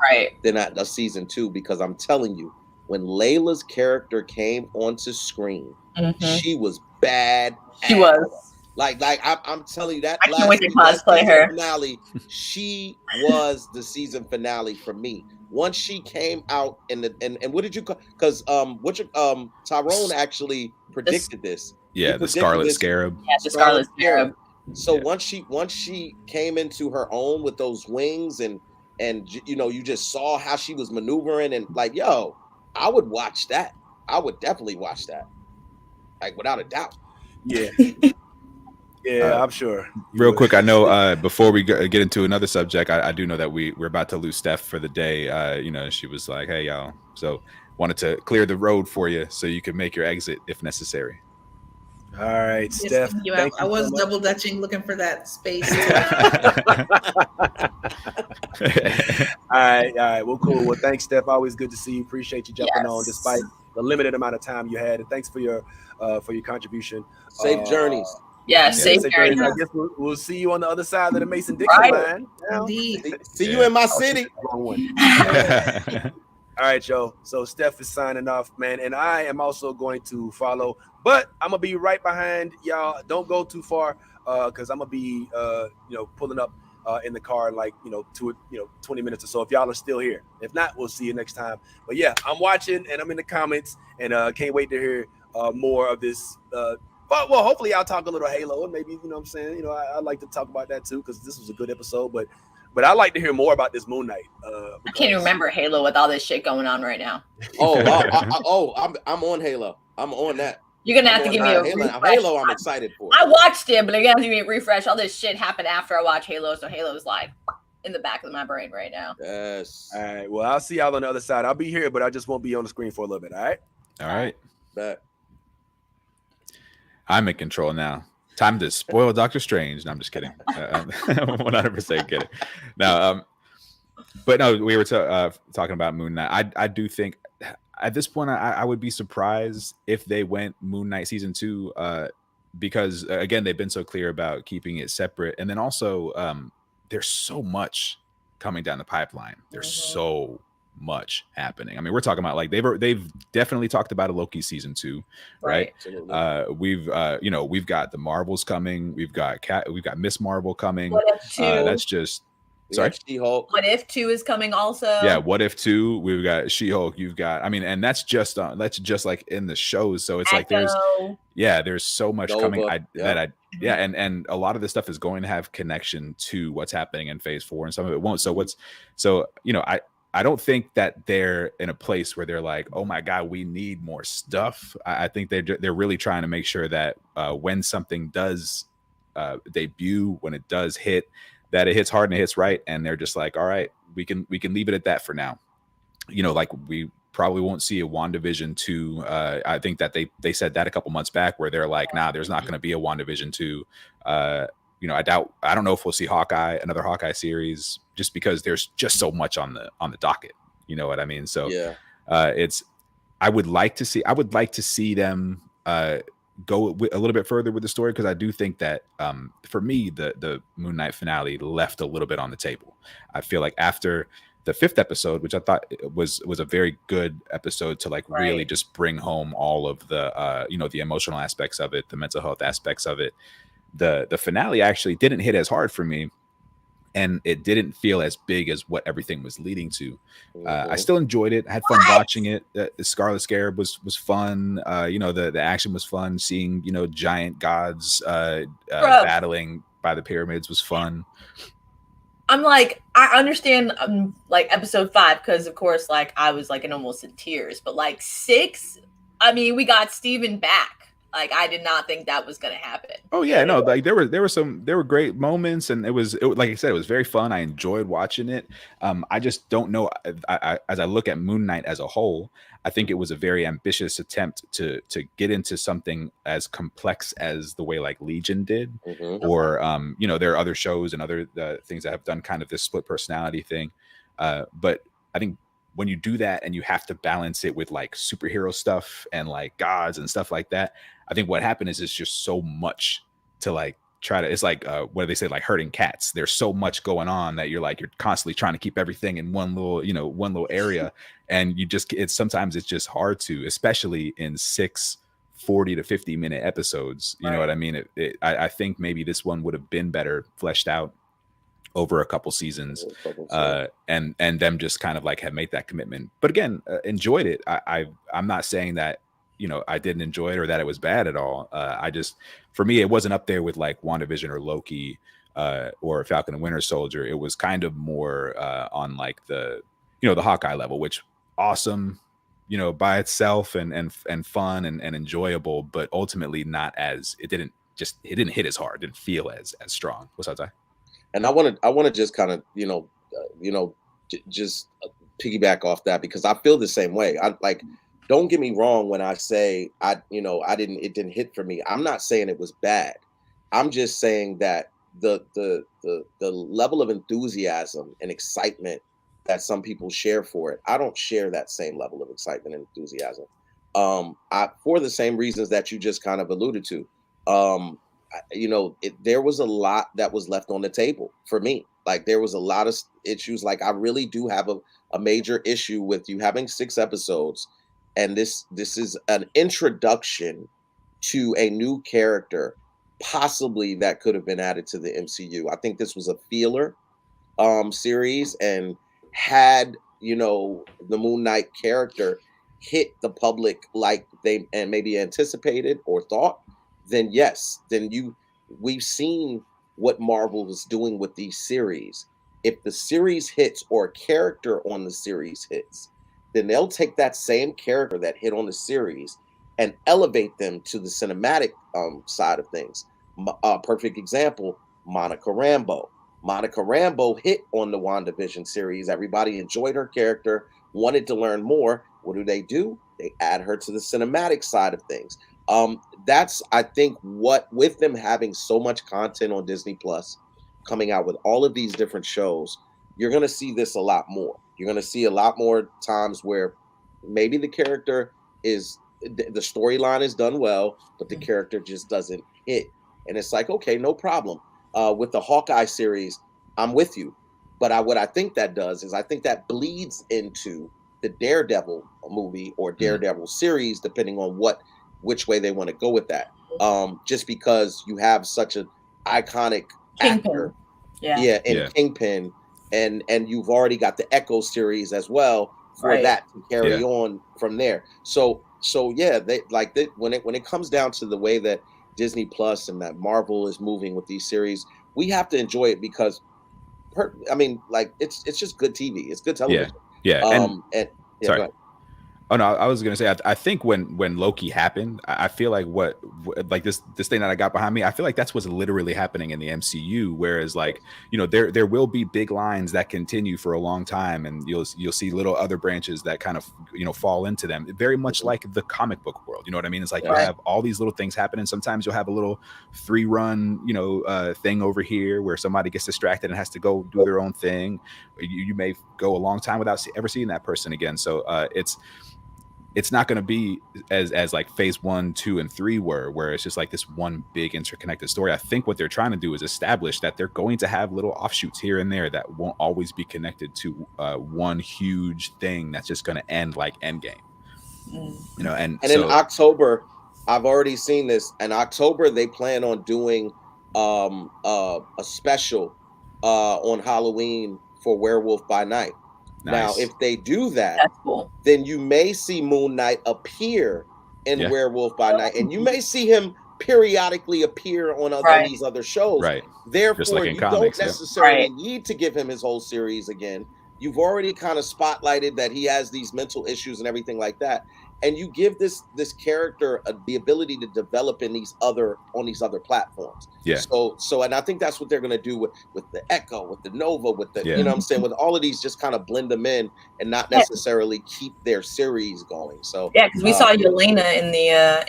than a season 2, because I'm telling you, when Layla's character came onto screen, she was bad. She was. Like I'm telling you, that I can't wait to cosplay her finale. She was the season finale for me. Once she came out and what did you call? Because Tyrone actually predicted this. Yeah, the Scarlet Scarab. Yeah, the Scarlet Scarab. So once she came into her own with those wings and you just saw how she was maneuvering, and like, yo, I would watch that. I would definitely watch that, like, without a doubt. Yeah. Yeah, I'm sure. Real quick, I know before we get into another subject, I do know that we're about to lose Steph for the day. She was like, hey, y'all. So wanted to clear the road for you so you can make your exit if necessary. All right, Steph. I was double dutching looking for that space. All right. Well, cool. Well, thanks, Steph. Always good to see you. Appreciate you jumping on despite the limited amount of time you had. And thanks for your contribution. Safe journeys. Safe journeys. I guess we'll see you on the other side of the Mason-Dixon line. Indeed. See you in my city. All right, yo. So Steph is signing off, man, and I am also going to follow, but I'm gonna be right behind y'all. Don't go too far, because I'm gonna be, pulling up in the car in like 20 minutes or so. If y'all are still here, if not, we'll see you next time. But yeah, I'm watching and I'm in the comments, and can't wait to hear more of this. Well, hopefully I'll talk a little Halo, and maybe what I'm saying. I like to talk about that too, because this was a good episode, But I'd like to hear more about this Moon Knight. I can't remember Halo with all this shit going on right now. I'm on Halo. I'm on that. You're gonna have to give me a refresh. Halo. I'm excited for. I watched it, but you're gonna have to give me a refresh. All this shit happened after I watched Halo, so Halo's like in the back of my brain right now. Yes. All right. Well, I'll see y'all on the other side. I'll be here, but I just won't be on the screen for a little bit. All right. All right. Bet. I'm in control now. Time to spoil Dr. Strange. No, I'm just kidding. 100% kidding. No, but no, we were talking about Moon Knight. I do think at this point, I would be surprised if they went Moon Knight season 2 because again, they've been so clear about keeping it separate, and then also there's so much coming down the pipeline. There's so much happening. I mean, we're talking about like they've definitely talked about a Loki season 2, right? We've we've got the Marvels coming. We've got Miss Marvel coming. What If 2? That's just sorry. She-Hulk. What If 2 is coming also? Yeah, What If 2? We've got She-Hulk. You've got, I mean, and that's just like in the shows. So it's Echo. like there's so much Nova. coming. And a lot of this stuff is going to have connection to what's happening in Phase 4, and some of it won't. So I don't think that they're in a place where they're like, oh my God, we need more stuff. I think they're really trying to make sure that when something does debut, when it does hit, that it hits hard and it hits right, and they're just like, all right, we can leave it at that for now. Like we probably won't see a WandaVision 2. I think that they said that a couple months back, where they're like, nah, there's not going to be a WandaVision 2. I don't know if we'll see another Hawkeye series, just because there's just so much on the docket. You know what I mean? So I would like to see them go a little bit further with the story, because I do think that for me the Moon Knight finale left a little bit on the table. I feel like after the 5th episode, which I thought was a very good episode to like really just bring home all of the the emotional aspects of it, the mental health aspects of it, the finale actually didn't hit as hard for me, and it didn't feel as big as what everything was leading to. I still enjoyed it. I had fun watching it. The Scarlet Scarab was fun. The action was fun. Seeing giant gods battling by the pyramids was fun. I'm like, I understand like episode 5, because of course like I was like almost in tears, but like 6, I mean, we got Steven back. Like, I did not think that was going to happen. Oh yeah, no, like there were great moments, and it was like I said, it was very fun. I enjoyed watching it. I just don't know. As I look at Moon Knight as a whole, I think it was a very ambitious attempt to get into something as complex as the way like Legion did, or there are other shows and other things that have done kind of this split personality thing. But I think when you do that and you have to balance it with like superhero stuff and like gods and stuff like that, I think what happened is it's just so much to like try to, it's like what do they say, like herding cats. There's so much going on that you're constantly trying to keep everything in one little area, and sometimes it's just hard to, especially in 6 40 to 50 minute episodes. You know what I mean? I think maybe this one would have been better fleshed out over a couple seasons, and them just kind of like have made that commitment. But again, enjoyed it. I'm not saying that I didn't enjoy it or that it was bad at all. For me, it wasn't up there with like WandaVision or Loki or Falcon and Winter Soldier. It was kind of more on like the the Hawkeye level, which awesome, by itself and fun and enjoyable, but ultimately not as, it didn't hit as hard, didn't feel as strong. What's that, Ty? And I want to just kind of just piggyback off that, because I feel the same way. I like, don't get me wrong when I say it didn't hit for me. I'm not saying it was bad. I'm just saying that the level of enthusiasm and excitement that some people share for it, I don't share that same level of excitement and enthusiasm. For the same reasons that you just kind of alluded to. There was a lot that was left on the table for me. Like, there was a lot of issues. Like, I really do have a major issue with you having 6 episodes, and this is an introduction to a new character, possibly that could have been added to the MCU. I think this was a feeler series, and had the Moon Knight character hit the public like they maybe anticipated or thought, then yes, we've seen what Marvel was doing with these series. If the series hits or a character on the series hits, then they'll take that same character that hit on the series and elevate them to the cinematic side of things. Perfect example, Monica Rambeau. Monica Rambeau hit on the WandaVision series. Everybody enjoyed her character, wanted to learn more. What do? They add her to the cinematic side of things. That's, I think, what, with them having so much content on Disney Plus, coming out with all of these different shows, you're going to see this a lot more. You're going to see a lot more times where maybe the character is the storyline is done well, but the character just doesn't hit. And it's like, okay, no problem. With the Hawkeye series, I'm with you. But what I think that does is I think that bleeds into the Daredevil movie or Daredevil series, depending on which way they want to go with that. Just because you have such an iconic actor, and Kingpin, and you've already got the Echo series as well for that to carry on from there. So yeah, when it comes down to the way that Disney Plus and that Marvel is moving with these series, we have to enjoy it because, it's just good TV. It's good television. Sorry. Oh no, I was gonna say I think when Loki happened, I feel like what like this thing that I got behind me, I feel like that's what's literally happening in the MCU. Whereas there will be big lines that continue for a long time, and you'll see little other branches that kind of fall into them. Very much like the comic book world. You know what I mean? It's like you have all these little things happening. Sometimes you'll have a little 3-run thing over here where somebody gets distracted and has to go do their own thing. You may go a long time without ever seeing that person again. So it's not going to be as like phase 1, 2, and 3 were, where it's just like this one big interconnected story. I think what they're trying to do is establish that they're going to have little offshoots here and there that won't always be connected to one huge thing that's just going to end like Endgame. And in October, I've already seen this. In October, they plan on doing a special on Halloween for Werewolf by Night. Nice. Now, if they do that, then you may see Moon Knight appear in Werewolf by Night, and you may see him periodically appear on these other shows. Right. Therefore, like you comics, don't necessarily need to give him his whole series again. You've already kind of spotlighted that he has these mental issues and everything like that, and you give this character the ability to develop on these other platforms. Yeah. So, and I think that's what they're going to do with the Echo, with the Nova, with the you know what I'm saying, with all of these, just kind of blend them in and not necessarily keep their series going. So because we saw Yelena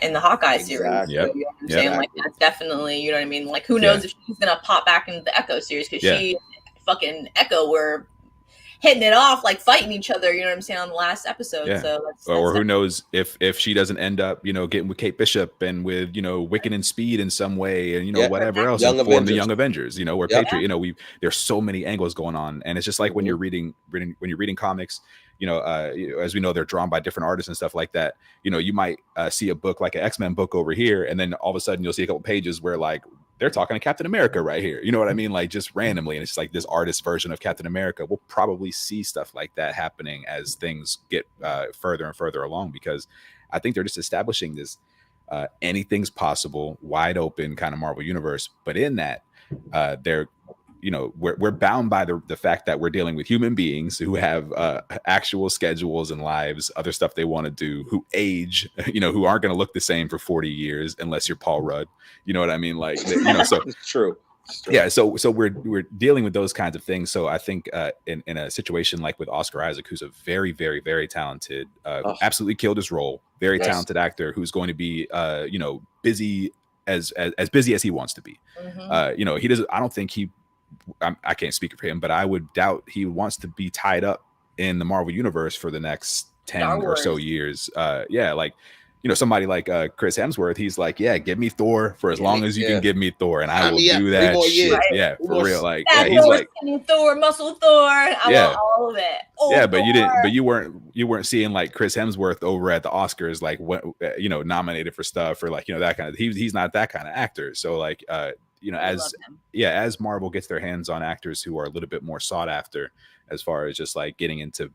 in the Hawkeye series. Exactly. So, you know what I'm saying? Like that's definitely, you know what I mean. Like who knows if she's going to pop back into the Echo series, because she fucking Echo were hitting it off, like fighting each other, you know what I'm saying, on the last episode. Yeah. So that's or who knows if she doesn't end up, getting with Kate Bishop and with, Wiccan and Speed in some way, and whatever else, and form the Young Avengers, or Patriot. There's so many angles going on, and it's just like when you're reading comics, as we know, they're drawn by different artists and stuff like that. You might see a book like an X-Men book over here, and then all of a sudden you'll see a couple pages where like they're talking to Captain America right here. You know what I mean? Like just randomly. And it's just like this artist version of Captain America. We'll probably see stuff like that happening as things get further and further along, because I think they're just establishing this anything's possible, wide open kind of Marvel universe. But in that, they're, we're bound by the fact that we're dealing with human beings who have actual schedules and lives, other stuff they want to do, who age, who aren't going to look the same for 40 years unless you're Paul Rudd. You know what I mean? Like, so it's true. Yeah. So we're dealing with those kinds of things. So I think in a situation like with Oscar Isaac, who's a very, very, very talented, absolutely killed his role, very talented actor who's going to be, busy as busy as he wants to be. He doesn't. I don't think I can't speak for him, but I would doubt he wants to be tied up in the Marvel universe for the next 10 or so years. Somebody like Chris Hemsworth, he's like, give me Thor for as long as you can give me Thor, and I will do that shit. Right. Yeah, for real. Like, he's like Thor, muscle Thor. I want all of it. But you weren't seeing like Chris Hemsworth over at the Oscars, like what nominated for stuff or like that kind of. He's not that kind of actor. So like as Marvel gets their hands on actors who are a little bit more sought after, as far as just like getting into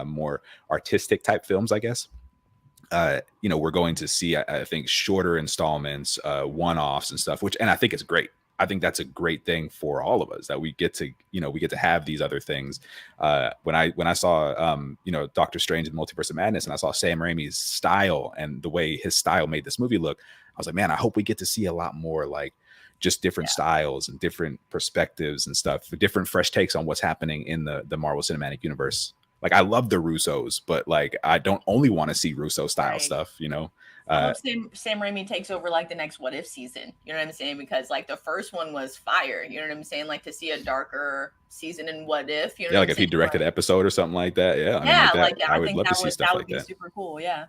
more artistic type films, I guess. We're going to see, I think, shorter installments, one-offs and stuff, and I think it's great. I think that's a great thing for all of us, that we get to have these other things. When I saw, Dr. Strange and Multiverse of Madness, and I saw Sam Raimi's style and the way his style made this movie look, I was like, man, I hope we get to see a lot more like just different styles and different perspectives and stuff, different fresh takes on what's happening in the Marvel Cinematic Universe. Like, I love the Russos, but like, I don't only want to see Russo style stuff, I hope Sam Raimi takes over like the next What If season. You know what I'm saying? Because like the first one was fire. You know what I'm saying? Like to see a darker season in What If. You know like if he directed an episode or something like that. Yeah. I would love to see stuff like that. That would be super cool. Yeah.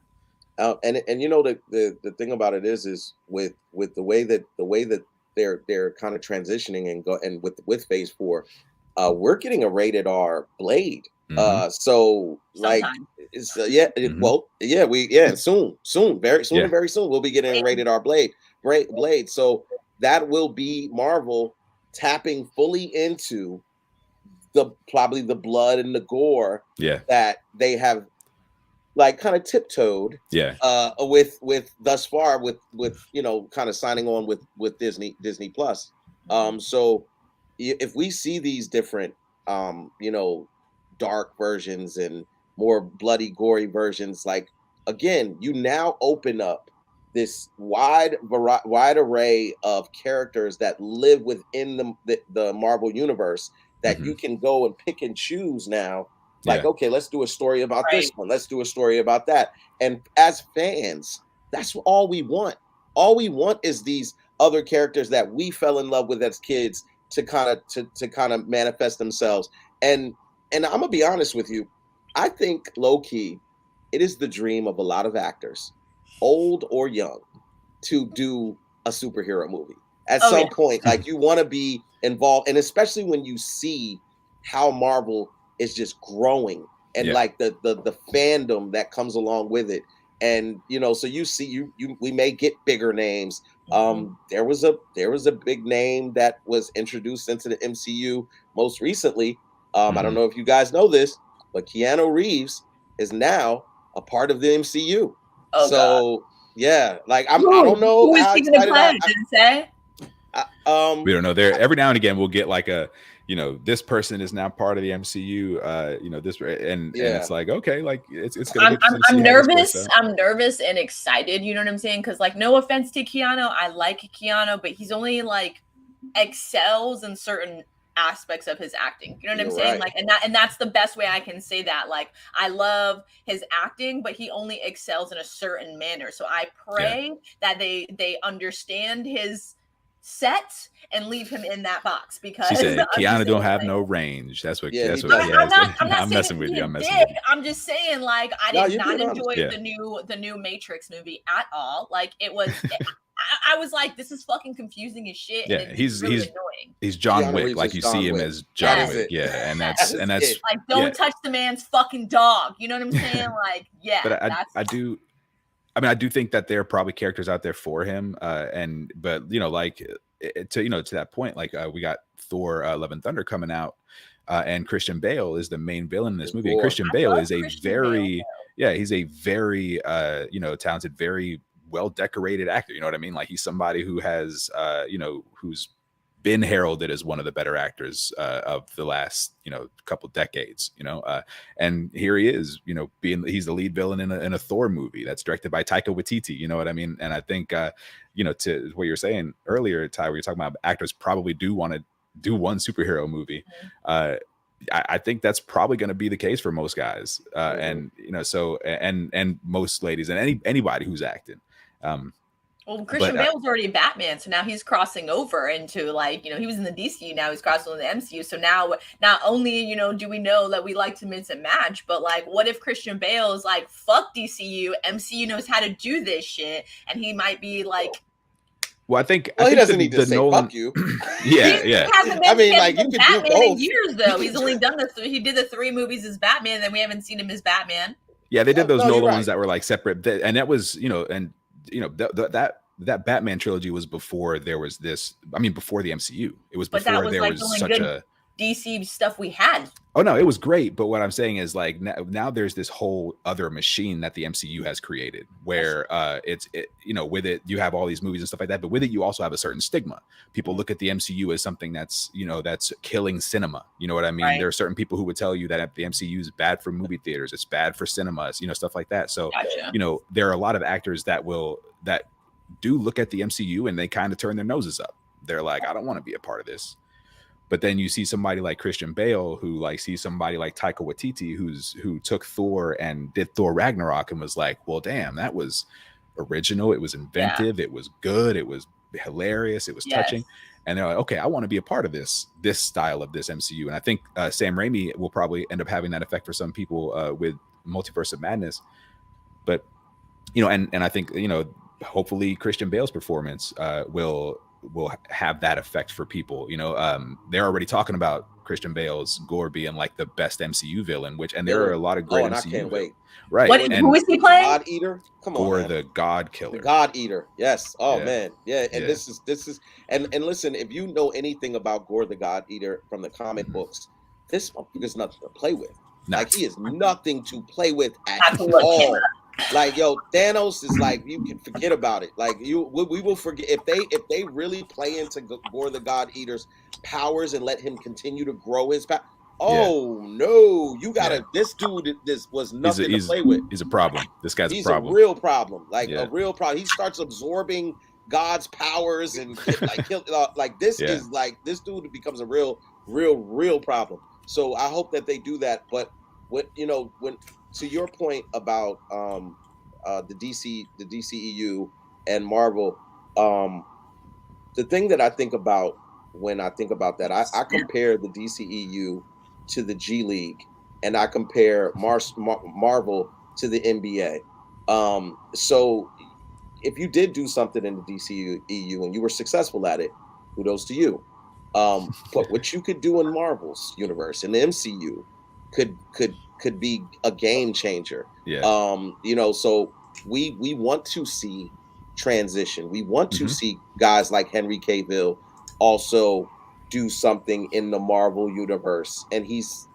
And you know the thing about it is with the way that they're kind of transitioning and with Phase 4, we're getting a rated R Blade. So like Sometime. it's well soon very soon Yeah. and very soon we'll be getting a rated R Blade. So that will be Marvel tapping fully into probably the blood and the gore that they have like kind of tiptoed with thus far with kind of signing on with Disney Plus. So if we see these different dark versions and more bloody gory versions, like again, you now open up this wide array of characters that live within the Marvel universe that you can go and pick and choose now. Like, okay, let's do a story about this one. Let's do a story about that. And as fans, that's all we want. All we want is these other characters that we fell in love with as kids to kind of manifest themselves. And I'm gonna be honest with you, I think low key, it is the dream of a lot of actors, old or young, to do a superhero movie at some point. Like you want to be involved, and especially when you see how Marvel is just growing and like the fandom that comes along with it. And so you see we may get bigger names. There was a big name that was introduced into the MCU most recently. I don't know if you guys know this, but Keanu Reeves is now a part of the MCU. God. Yeah, like I don't know who is how he gonna play. Did it say? We don't know. There every now and again we'll get like a this person is now part of the MCU. This and it's like okay, like it's gonna. I'm nervous. I'm nervous and excited. You know what I'm saying? Because like, no offense to Keanu, I like Keanu, but he's only like excels in certain aspects of his acting. You know what I'm saying? Like, and that's the best way I can say that. Like, I love his acting, but he only excels in a certain manner. So I pray that they understand his set and leave him in that box, because she said Keanu don't have no range. That's what I'm messing with you. I'm just saying, like, I did not enjoy the new Matrix movie at all. Like, it was I was like, this is fucking confusing as shit. Yeah, he's really annoying. He's John Wick, like you see him as John Wick. Yeah, and that's like, don't touch the man's fucking dog. You know what I'm saying? Like, but I do think that there are probably characters out there for him. But like to that point, like we got Thor: Love and Thunder coming out, and Christian Bale is the main villain in this movie. And Christian Bale is he's a very talented, very well decorated actor. You know what I mean? Like, he's somebody who has who's been heralded as one of the better actors of the last couple decades. And here he is, he's the lead villain in a Thor movie that's directed by Taika Waititi. You know what I mean? And I think to what you're saying earlier, Ty, where you're talking about actors probably do want to do one superhero movie. I think that's probably going to be the case for most guys, and most ladies and anybody who's acting. Well, Christian Bale's already Batman, so now he's crossing over into, like, he was in the DCU, now he's crossing into the MCU. So now, not only, do we know that we like to mix and match, but like, what if Christian Bale is like, fuck DCU, MCU knows how to do this shit, and he might be like. Well, I think he doesn't need to say fuck you. Yeah. I mean, like, you can Batman do both. in years, though. He's only done he did the 3 movies as Batman, and then we haven't seen him as Batman. Yeah, they did those Nolan ones that were like separate, and that was that Batman trilogy was before there was this. I mean, before the MCU, it was before there was such a DC stuff we had. Oh no, it was great. But what I'm saying is, like, now there's this whole other machine that the MCU has created, where with it you have all these movies and stuff like that. But with it, you also have a certain stigma. People look at the MCU as something that's that's killing cinema. You know what I mean? Right. There are certain people who would tell you that the MCU is bad for movie theaters, it's bad for cinemas, stuff like that. So gotcha. There are a lot of actors that do look at the MCU and they kind of turn their noses up. They're like, I don't want to be a part of this. But then you see somebody like Christian Bale, who like sees somebody like Taika Waititi, who took Thor and did Thor Ragnarok and was like, well, damn, that was original. It was inventive. It was good. It was hilarious. It was touching. And they're like, okay, I want to be a part of this style of this MCU. And I think Sam Raimi will probably end up having that effect for some people with Multiverse of Madness. But and I think, hopefully Christian Bale's performance will have that effect for people. They're already talking about Christian Bale's gore being like the best MCU villain, and there are a lot of great and MCU I can't wait. Right. Who is he playing? God Eater. Come on, Gore man. the God Killer. The God Eater. Yes. Oh Yeah. man. Yeah. And Yeah. this is and listen, if you know anything about Gore the God Eater from the comic books, this motherfucker's nothing to play with. No. Like, he is nothing to play with at Absolutely. all. Like, yo, Thanos is like, you can forget about it. Like, we will forget if they really play into Gore the God Eater's powers and let him continue to grow his power. Oh no, you gotta. This dude, this was nothing to play with. He's a problem. This guy's a problem. He's a real problem. Like, a real problem. He starts absorbing God's powers and like this is like, this dude becomes a real problem. So I hope that they do that. But when to your point about the DCEU and Marvel, the thing that I think about when I think about that, I compare the DCEU to the G League, and I compare Marvel to the NBA. So if you did do something in the DCEU and you were successful at it, kudos to you. But what you could do in Marvel's universe, in the MCU, could be a game changer. Yeah. So we want to see transition. We want to see guys like Henry Cavill also do something in the Marvel universe, and he's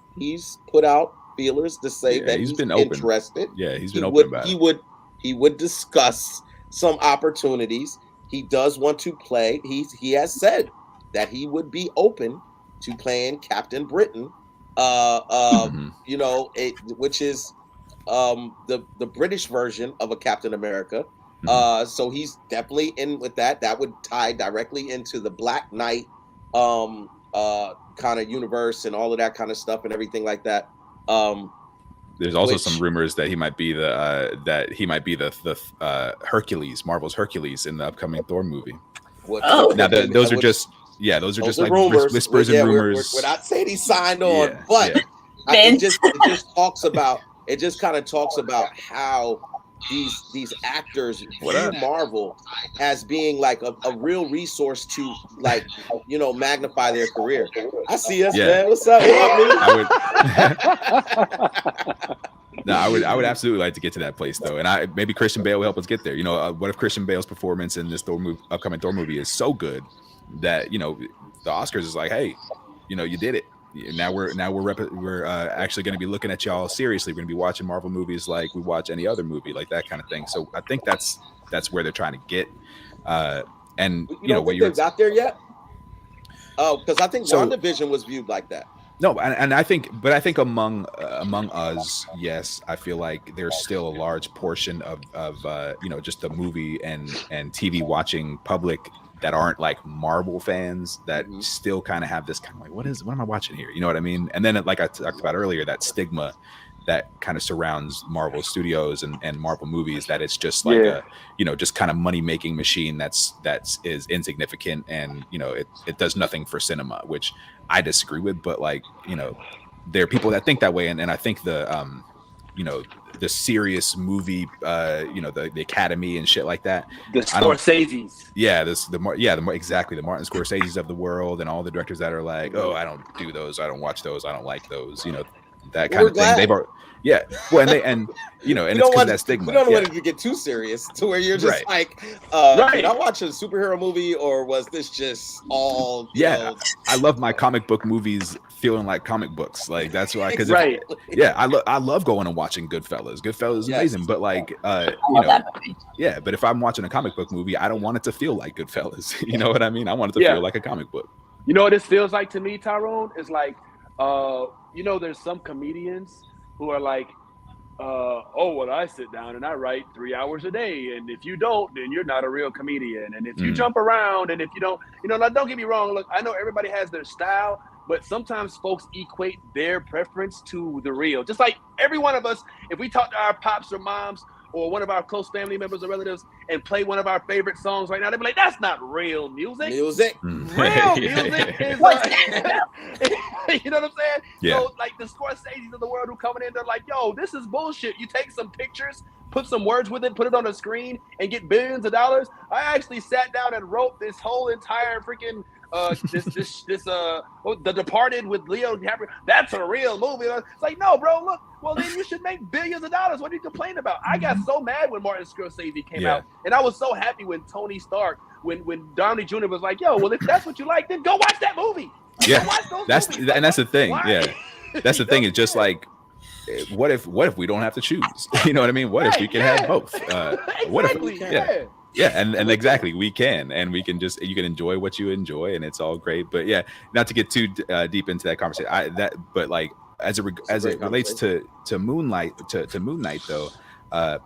put out feelers to say that he's been interested. Yeah, he's been open about it. He would discuss some opportunities. He does want to play. He has said that he would be open to playing Captain Britain, which is the British version of a Captain America. So he's definitely in with that. That would tie directly into the Black Knight kind of universe and all of that kind of stuff and everything like that. There's also some rumors that he might be the Hercules, Marvel's Hercules, in the upcoming Thor movie. Now those are just like rumors. Whispers and rumors. We're not saying he signed on, but it just talks about. It just kind of talks about how these actors view Marvel as being like a real resource to, like, magnify their career. I see us, man. What's up? I would absolutely like to get to that place though, and maybe Christian Bale will help us get there. What if Christian Bale's performance in this upcoming Thor movie is so good that the Oscars is like, hey, you did it. Now we're actually going to be looking at y'all seriously. We're going to be watching Marvel movies like we watch any other movie, like that kind of thing. So I think that's where they're trying to get. And you don't think they've got there yet? Oh, because I think WandaVision was viewed like that. No, and I think among us, yes, I feel like there's still a large portion of just the movie and TV watching public that aren't like Marvel fans that still kind of have this kind of like, what am I watching here? You know what I mean? And then, like I talked about earlier, that stigma that kind of surrounds Marvel Studios and Marvel movies, that it's just like a, just kind of money making machine that's is insignificant, and it does nothing for cinema, which I disagree with. But like, there are people that think that way, and I think the serious movie, the Academy and shit like that. The Scorsese's. Yeah, exactly, the Martin Scorsese's of the world, and all the directors that are like, oh, I don't do those, I don't watch those, I don't like those, that kind of thing. They've already, well, and it's because that stigma. We don't want it to get too serious to where you're just like, did I watch a superhero movie, or was this just all? I love my comic book movies feeling like comic books. Like, that's why, because I love going and watching Goodfellas. Goodfellas is amazing, but like, but if I'm watching a comic book movie, I don't want it to feel like Goodfellas. You know what I mean? I want it to feel like a comic book. You know what this feels like to me, Tyrone? It's like, there's some comedians who are like, I sit down and I write 3 hours a day, and if you don't, then you're not a real comedian. And if you jump around, and if you don't, now, don't get me wrong. Look, I know everybody has their style, but sometimes folks equate their preference to the real. Just like every one of us, if we talk to our pops or moms or one of our close family members or relatives and play one of our favorite songs right now, they'd be like, that's not real music. Real music is you know what I'm saying? Yeah. So like the Scorsese's of the world who coming in, they're like, yo, this is bullshit. You take some pictures put some words with it, put it on the screen, and get billions of dollars. I actually sat down and wrote this whole entire freaking The Departed with Leo DiCaprio. That's a real movie. It's like, no, bro, look. Well, then you should make billions of dollars. What are you complaining about? I got so mad when Martin Scorsese came out, and I was so happy when Tony Stark, when Downey Jr. was like, yo, well, if that's what you like, then go watch that movie. Yeah, that's the thing. Why? Yeah, that's the thing. It's just like, what if we don't have to choose? You know what I mean? What if we can have both? What if we can? Yeah, and exactly, we can, and we can just, you can enjoy what you enjoy, and it's all great. But yeah, not to get too deep into that conversation. But like as it relates to Moon Knight though, I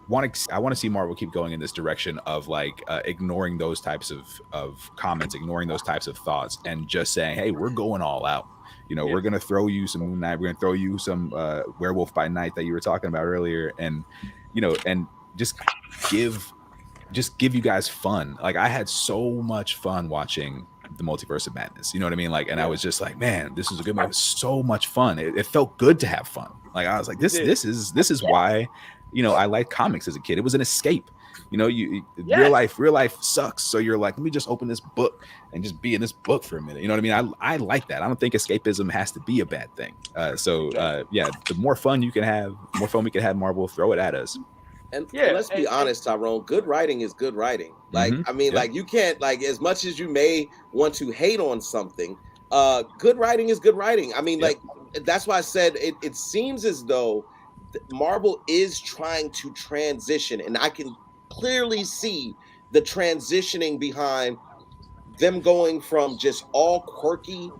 want to see Marvel keep going in this direction of like ignoring those types of comments, ignoring those types of thoughts, and just saying, hey, we're going all out. You know, we're gonna throw you some Moon Knight, we're gonna throw you some Werewolf by Night that you were talking about earlier, and you know, and just give you guys fun. Like, I had so much fun watching the Multiverse of Madness. You know what I mean? Like, and I was just like, man, this is a good movie. It was so much fun. It felt good to have fun. Like, I was like, this is why, you know, I liked comics as a kid. It was an escape. You know, real life sucks. So you're like, let me just open this book and just be in this book for a minute. You know what I mean? I like that. I don't think escapism has to be a bad thing. The more fun you can have, more fun we can have, Marvel, throw it at us. And let's be honest, Tyrone, good writing is good writing. Like, I mean, like, you can't, like, as much as you may want to hate on something, good writing is good writing. I mean, like, that's why I said it seems as though Marvel is trying to transition, and I can clearly see the transitioning behind them going from just all quirky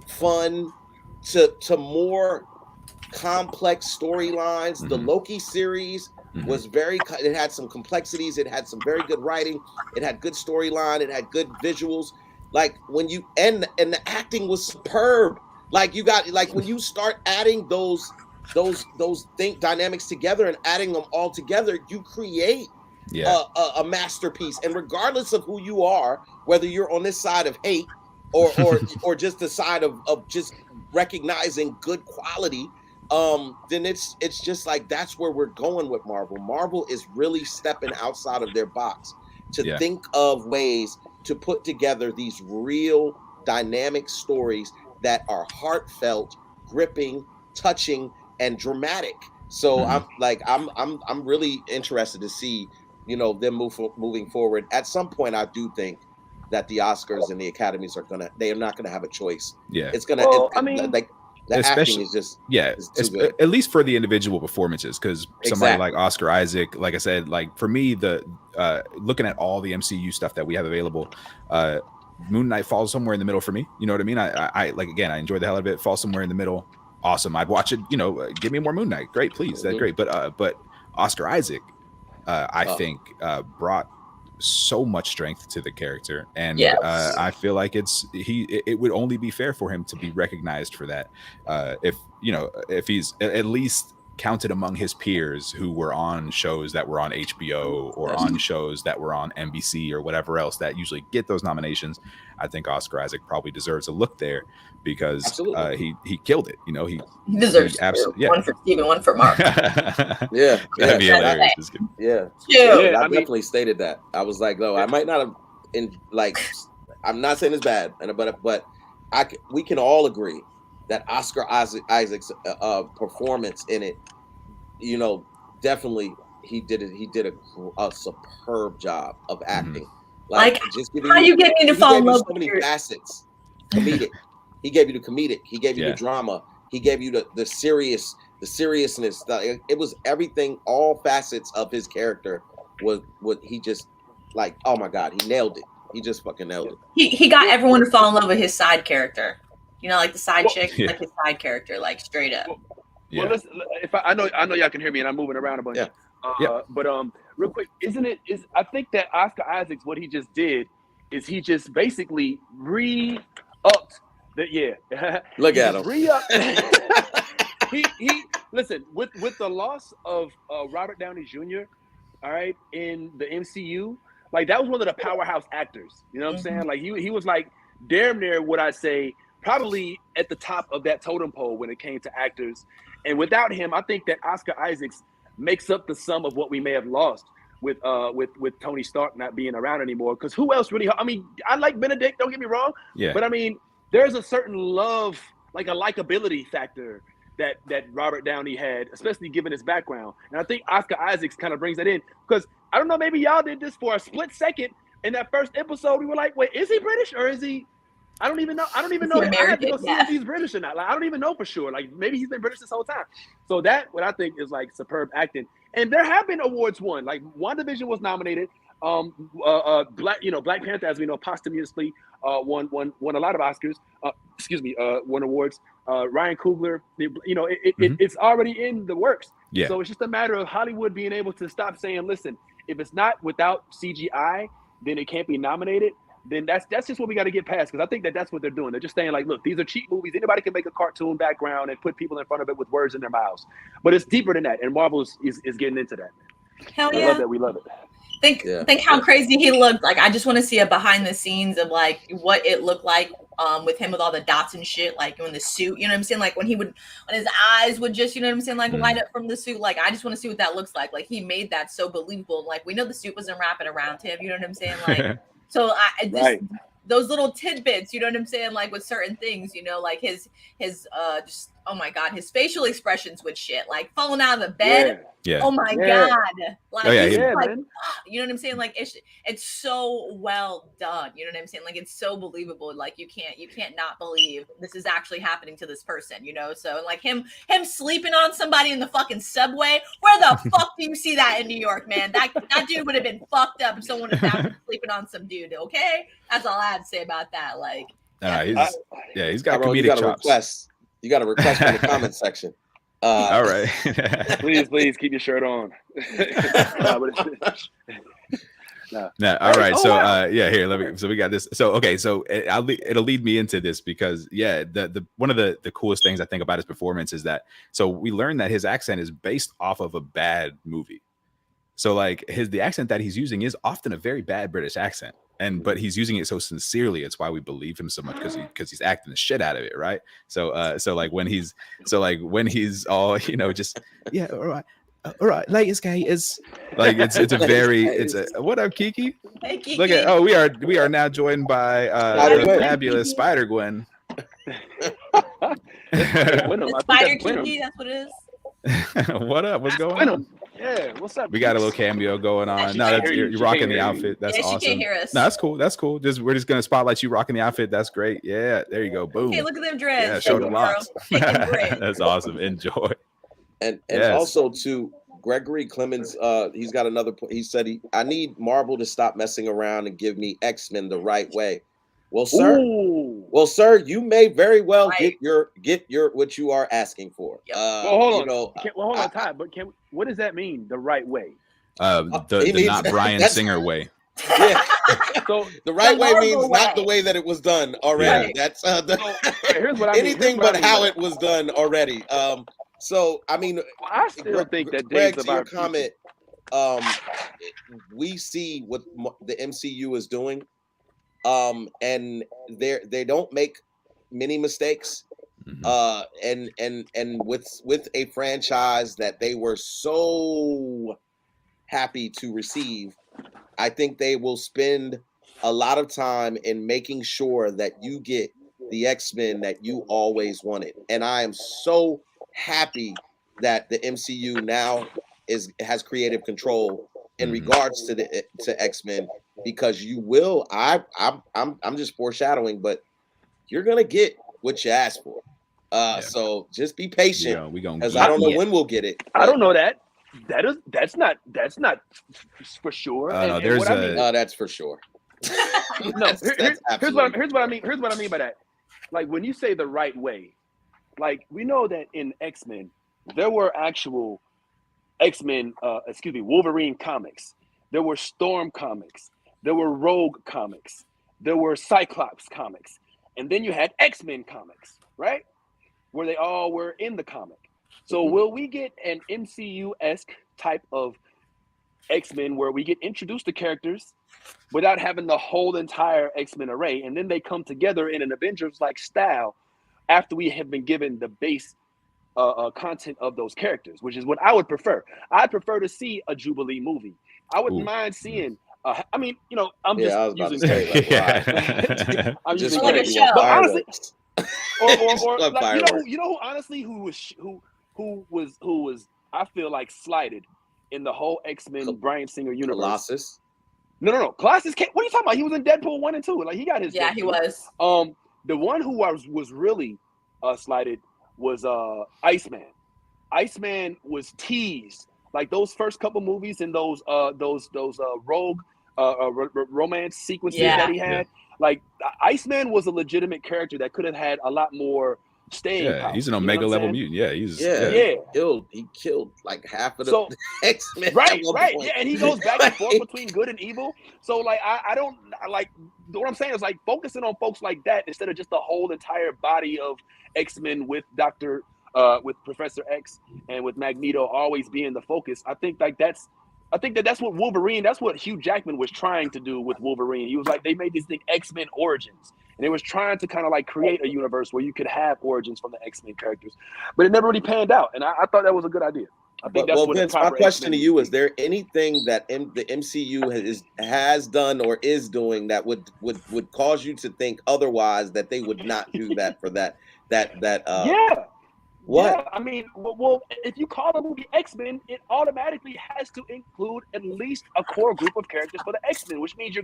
fun to more complex storylines. The Loki series was it had some complexities, it had some very good writing, it had good storyline, it had good visuals. Like, when you and the acting was superb. Like, you got, like, when you start adding those dynamics together and adding them all together, you create a masterpiece. And regardless of who you are, whether you're on this side of hate or just the side of just recognizing good quality, then it's just like, that's where we're going with Marvel. Marvel is really stepping outside of their box to think of ways to put together these real dynamic stories that are heartfelt, gripping, touching, and dramatic. So I'm really interested to see, you know, them moving forward. At some point, I do think that the Oscars and the Academies they are not gonna have a choice. Yeah, it's gonna. The acting is just is too good. At least for the individual performances, because somebody like Oscar Isaac, like I said, like, for me, the looking at all the MCU stuff that we have available, Moon Knight falls somewhere in the middle for me. You know what I mean? I like, again, I enjoyed the hell out of it. Falls somewhere in the middle. Awesome. I'd watch it. You know, give me more Moon Knight. Great, please. That's great. But Oscar Isaac, I think brought so much strength to the character, and I feel like it would only be fair for him to be recognized for that, if he's at least counted among his peers who were on shows that were on HBO or on shows that were on NBC or whatever else that usually get those nominations. I think Oscar Isaac probably deserves a look there, because he killed it. You know, he deserves one for Steven, one for Mark. That'd be hilarious. I definitely stated that. I was like, no, I might not have I'm not saying it's bad, but we can all agree that Oscar Isaac's performance in it, you know, definitely he did a superb job of acting. Like just how you get me to fall in love with so many facets. Comedic. He gave you the comedic. He gave you the drama. He gave you the seriousness. It was everything. All facets of his character was what he just, like, oh my God, he nailed it. He just fucking nailed it. He got everyone to fall in love with his side character. You know, like the side chick, like his side character, like straight up. Well, listen, if I know y'all can hear me, and I'm moving around a bunch. But real quick, I think that Oscar Isaacs, what he just did is he just basically re-upped the Look at him. Re-upped. he listen, with the loss of Robert Downey Jr., all right, in the MCU, like, that was one of the powerhouse actors. You know what I'm saying? Like, he was like damn near, what I say, probably at the top of that totem pole when it came to actors. And without him, I think that Oscar Isaacs makes up the sum of what we may have lost with Tony Stark not being around anymore. Because who else really? I mean, I like Benedict. Don't get me wrong. Yeah. But I mean, there's a certain love, like a likability factor that Robert Downey had, especially given his background. And I think Oscar Isaacs kind of brings that in, because I don't know, maybe y'all did this for a split second in that first episode. We were like, wait, is he British or is he? I don't even know. I had to go see if he's British or not. Like, I don't even know for sure. Like, maybe he's been British this whole time. So that, what I think is like superb acting. And there have been awards won. Like, WandaVision was nominated. Black Panther, as we know, posthumously won a lot of Oscars. Won awards. Ryan Coogler, it's already in the works. Yeah. So it's just a matter of Hollywood being able to stop saying, listen, if it's not without CGI, then it can't be nominated. Then that's just what we got to get past, because I think that's what they're doing. They're just saying, like, look, these are cheap movies. Anybody can make a cartoon background and put people in front of it with words in their mouths. But it's deeper than that, and Marvel is getting into that. Hell yeah. I love that. We love it. Think how crazy he looked. Like, I just want to see a behind the scenes of like what it looked like with him with all the dots and shit, like in the suit, you know what I'm saying? Like when his eyes would just, you know what I'm saying, like light up from the suit. Like, I just want to see what that looks like. Like, he made that so believable. Like, we know the suit wasn't wrapping around him, you know what I'm saying? Like, so those little tidbits, you know what I'm saying? Like with certain things, you know, like his just, oh my God, his facial expressions with shit, like falling out of the bed. Yeah. Oh my God. Like, like, you know what I'm saying? Like, it's so well done. You know what I'm saying? Like, it's so believable. Like, you can't not believe this is actually happening to this person, you know? So like him sleeping on somebody in the fucking subway. Where the fuck do you see that in New York, man? That dude would have been fucked up if someone was down sleeping on some dude. Okay. That's all I have to say about that. Like, he's got comedic chops. You got a request from the comment section. All right. please keep your shirt on. No. All right. Here, let me. So we got this. So okay. So it'll lead me into this because the one of the coolest things I think about his performance is that we learned that his accent is based off of a bad movie. So like the accent that he's using is often a very bad British accent. But he's using it so sincerely. It's why we believe him so much, because he's acting the shit out of it, right? So when he's all, you know, just all right, ladies, guys, like it's a what up, Kiki? Hey, Kiki. Look at we are now joined by the fabulous Spider Gwen. Spider Kiki, that's what it is. What up? What's going on? Yeah, what's up? We got a little cameo going on. No, you're rocking the outfit. That's awesome. She can't hear us. No, that's cool. That's cool. We're just gonna spotlight you rocking the outfit. That's great. Yeah, there you go. Boom. Hey, look at them dreads. Yeah, show the locks. That's awesome. Enjoy. And also to Gregory Clemens, he's got another point. He said I need Marvel to stop messing around and give me X-Men the right way. Well, sir, you may very well get your what you are asking for. Hold on, Todd. But what does that mean? The right way? The not Bryan Singer way. Yeah. So the right way means not the way that it was done already. Yeah. That's here's what I mean. Anything but how it was done already. So I mean, I still think that Greg, to your comment, we see what the MCU is doing. And they don't make many mistakes. And with a franchise that they were so happy to receive, I think they will spend a lot of time in making sure that you get the X-Men that you always wanted. And I am so happy that the MCU now has creative control in regards to X-Men, because you will. I'm just foreshadowing, but you're gonna get what you asked for. So just be patient, because I don't know when we'll get it. I don't know that. That's not for sure. That's for sure. No, here's what I mean. Here's what I mean by that. Like, when you say the right way, like, we know that in X-Men there were actual X-Men, Wolverine comics. There were Storm comics. There were Rogue comics. There were Cyclops comics. And then you had X-Men comics, right? Where they all were in the comic. So will we get an MCU-esque type of X-Men where we get introduced to characters without having the whole entire X-Men array, and then they come together in an Avengers-like style after we have been given the base content of those characters, which is what I would prefer. I'd prefer to see a Jubilee movie. I wouldn't mind seeing. I mean, you know, I'm just I was about using to say, like, Greg. I'm just using like Greg. a show. But honestly, or Love like, fireworks. you know who honestly who was I feel like slighted in the whole X-Men Bryan Singer universe. Colossus. No. Colossus can't. What are you talking about? He was in Deadpool 1 and 2. Like, he got his. Yeah, he was. The one who was really slighted was Iceman. Iceman was teased. Like, those first couple movies and those rogue romance sequences that he had. Yeah. Like, Iceman was a legitimate character that could have had a lot more staying power. He's an Omega level mutant. Yeah, He killed like half of the X-Men. Right. Yeah, and he goes back and forth between good and evil. So, like, I don't like what I'm saying is, like, focusing on folks like that instead of just the whole entire body of X-Men with with Professor X and with Magneto always being the focus. I think that's what Wolverine, that's what Hugh Jackman was trying to do with Wolverine. He was like, they made this thing X-Men Origins. And it was trying to kind of like create a universe where you could have origins from the X-Men characters. But it never really panned out. And I thought that was a good idea. I think that's what Vince, my question to you, is there anything that the MCU has done or is doing that would cause you to think otherwise, that they would not do that for that? Yeah. What? Yeah, I mean, well, if you call the movie X-Men, it automatically has to include at least a core group of characters for the X-Men, which means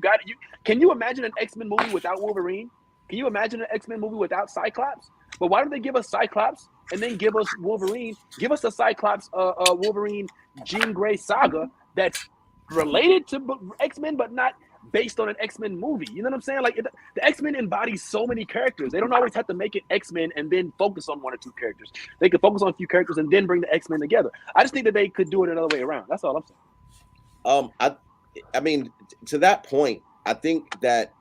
can you imagine an X-Men movie without Wolverine? Can you imagine an X-Men movie without Cyclops? But why don't they give us Cyclops and then give us Wolverine? Give us a Cyclops, Wolverine, Jean Grey saga that's related to X-Men, but not based on an X-Men movie. You know what I'm saying? Like, the X-Men embodies so many characters. They don't always have to make it X-Men and then focus on one or two characters. They could focus on a few characters and then bring the X-Men together. I just think that they could do it another way around. That's all I'm saying. I mean, to that point, I think that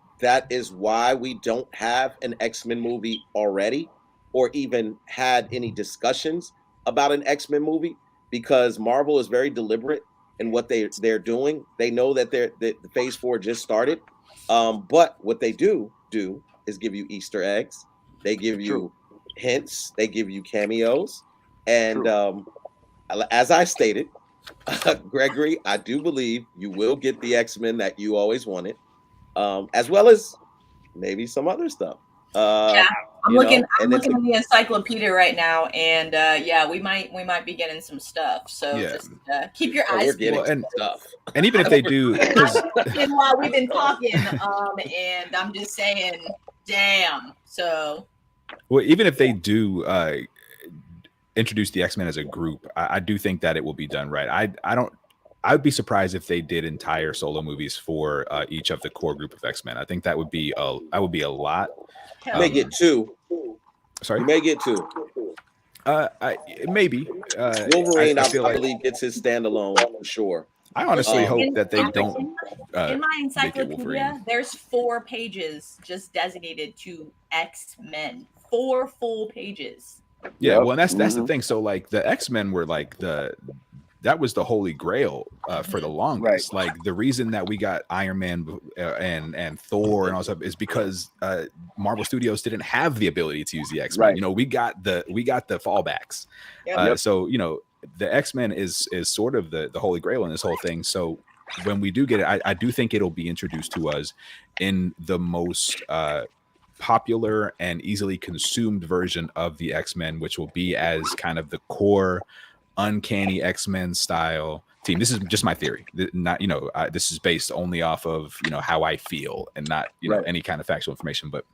is why we don't have an X-Men movie already, or even had any discussions about an X-Men movie, because Marvel is very deliberate in what they're doing. They know that the Phase 4 just started, but what they do is give you Easter eggs. They give you hints. They give you cameos, and as I stated, Gregory, I do believe you will get the X-Men that you always wanted, as well as maybe some other stuff. I'm looking at the encyclopedia right now, and we might be getting some stuff. So just keep your eyes peeled. And stuff. And even if they do, while we've been talking, and I'm just saying, damn. So, well, even if they do introduce the X-Men as a group, I do think that it will be done right. I'd be surprised if they did entire solo movies for each of the core group of X-Men. I think that would be a lot. You may get two. Sorry, you may get two. Maybe Wolverine, I believe, gets his standalone for sure. I honestly hope that they don't. In my encyclopedia, there's 4 pages just designated to X-Men. 4 full pages. Yeah, well, and that's the thing. So, like, the X-Men were like that was the holy grail for the longest. Right. Like, the reason that we got Iron Man and Thor and all stuff is because Marvel Studios didn't have the ability to use the X-Men. Right. You know, we got the fallbacks. Yep. So, you know, the X-Men is sort of the holy grail in this whole thing. So when we do get it, I do think it'll be introduced to us in the most popular and easily consumed version of the X-Men, which will be as kind of the core uncanny X-Men style team. This is just my theory. Not, you know, this is based only off of, you know, how I feel and not, you know, any kind of factual information. But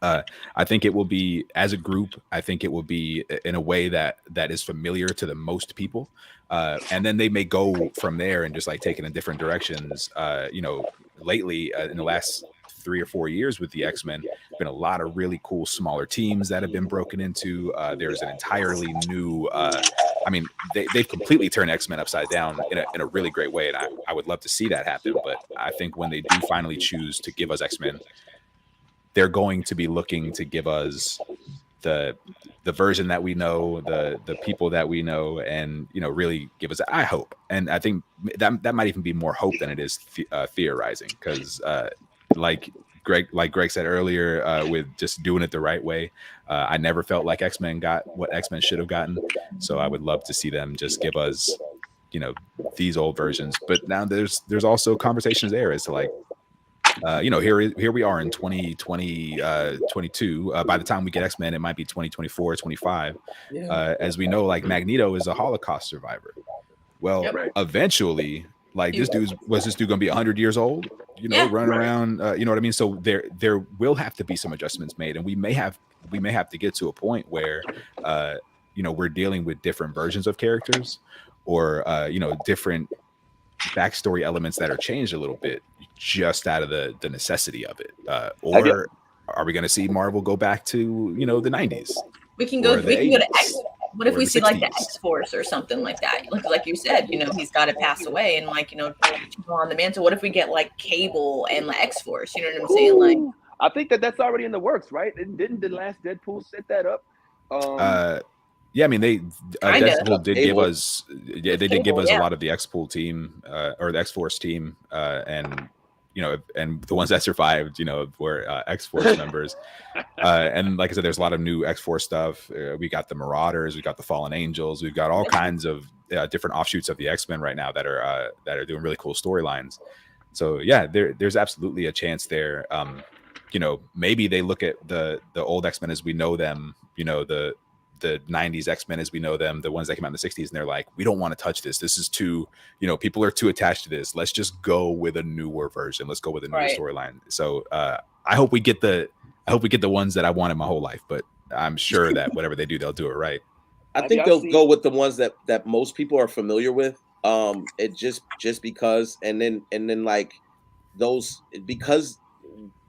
I think it will be as a group. I think it will be in a way that is familiar to the most people. And then they may go from there and just like take it in different directions. You know, lately in the last 3 or 4 years with the X-Men, been a lot of really cool smaller teams that have been broken into. There's an entirely new, I mean, they've completely turned X-Men upside down in a really great way. And I would love to see that happen. But I think when they do finally choose to give us X-Men, they're going to be looking to give us the version that we know, the people that we know, and, you know, really give us, I hope. And I think that might even be more hope than it is theorizing, because like Greg said earlier, with just doing it the right way. I never felt like X-Men got what X-Men should have gotten. So I would love to see them just give us, these old versions. But now there's also conversations there as to like, here we are in 2020, 22. By the time we get X-Men, it might be 2024, 25. As we know, like Magneto is a Holocaust survivor. Well, eventually, like this dude gonna be 100 years old, running around, you know what I mean? So there will have to be some adjustments made, and we may have to get to a point where we're dealing with different versions of characters, or different backstory elements that are changed a little bit just out of the necessity of it, or are we going to see Marvel go back to the 90s? We can go to X. What if we see like the X-Force or something like that? Like you said, he's got to pass away, and on the mantle. What if we get like Cable and the X-Force? You know what I'm saying? Like, I think that's already in the works, right? Didn't the last Deadpool set that up? Yeah, I mean Deadpool did give us, they did give us a lot of the X-Pool team, or the X-Force team, and and the ones that survived, were X-Force members. And like I said, there's a lot of new X-Force stuff. We got the Marauders, we got the Fallen Angels, we've got all kinds of different offshoots of the X-Men right now that are doing really cool storylines. So yeah, there's absolutely a chance there. Maybe they look at the old X-Men as we know them, the 90s X-Men as we know them, the ones that came out in the 60s, and they're like, we don't want to touch this. This is too, people are too attached to this. Let's just go with a newer version. Let's go with a newer storyline. So I hope we get the ones that I wanted my whole life, but I'm sure that whatever they do, they'll do it right. I think they'll go with the ones that most people are familiar with. It just because, and then like those, because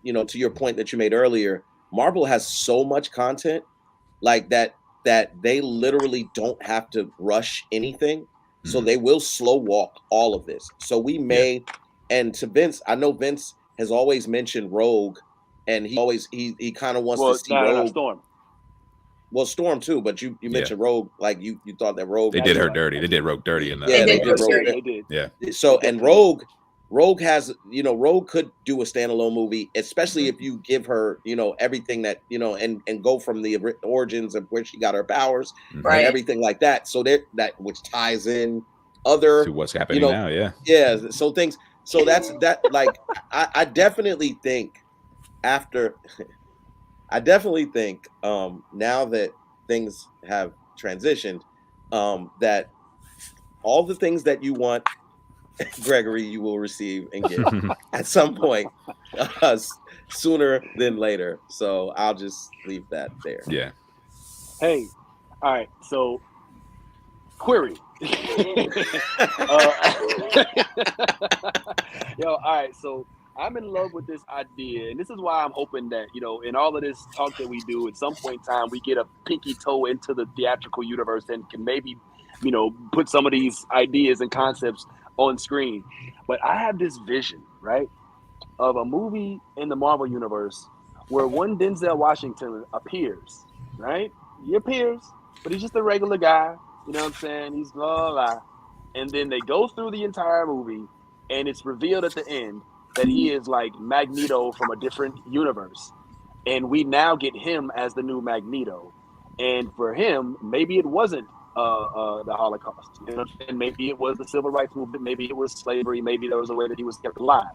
to your point that you made earlier, Marvel has so much content like that they literally don't have to rush anything. So they will slow walk all of this. So we may, and to Vince, I know Vince has always mentioned Rogue, and he kind of wants to see Rogue. Storm. Well, Storm too, but you mentioned Rogue, like you thought that Rogue. They did her dirty. They did Rogue dirty in that. Yeah, they did Rogue. They did. Yeah. So and Rogue has, Rogue could do a standalone movie, especially if you give her, everything that, and go from the origins of where she got her powers and everything like that. So that which ties in other to what's happening now. Yeah. Yeah. So things. So that's that. Like I definitely think now that things have transitioned, that all the things that you want, Gregory, you will receive and get at some point, sooner than later. So I'll just leave that there. Yeah. Hey, all right. So, query. All right. So I'm in love with this idea, and this is why I'm hoping that in all of this talk that we do, at some point in time, we get a pinky toe into the theatrical universe and can maybe, put some of these ideas and concepts on screen. But I have this vision, right, of a movie in the Marvel universe where one Denzel Washington appears, right? He appears, but he's just a regular guy. You know what I'm saying? He's blah, blah, blah. And then they go through the entire movie, and it's revealed at the end that he is like Magneto from a different universe. And we now get him as the new Magneto. And for him, maybe it wasn't the Holocaust. And maybe it was the civil rights movement. Maybe it was slavery. Maybe there was a way that he was kept alive.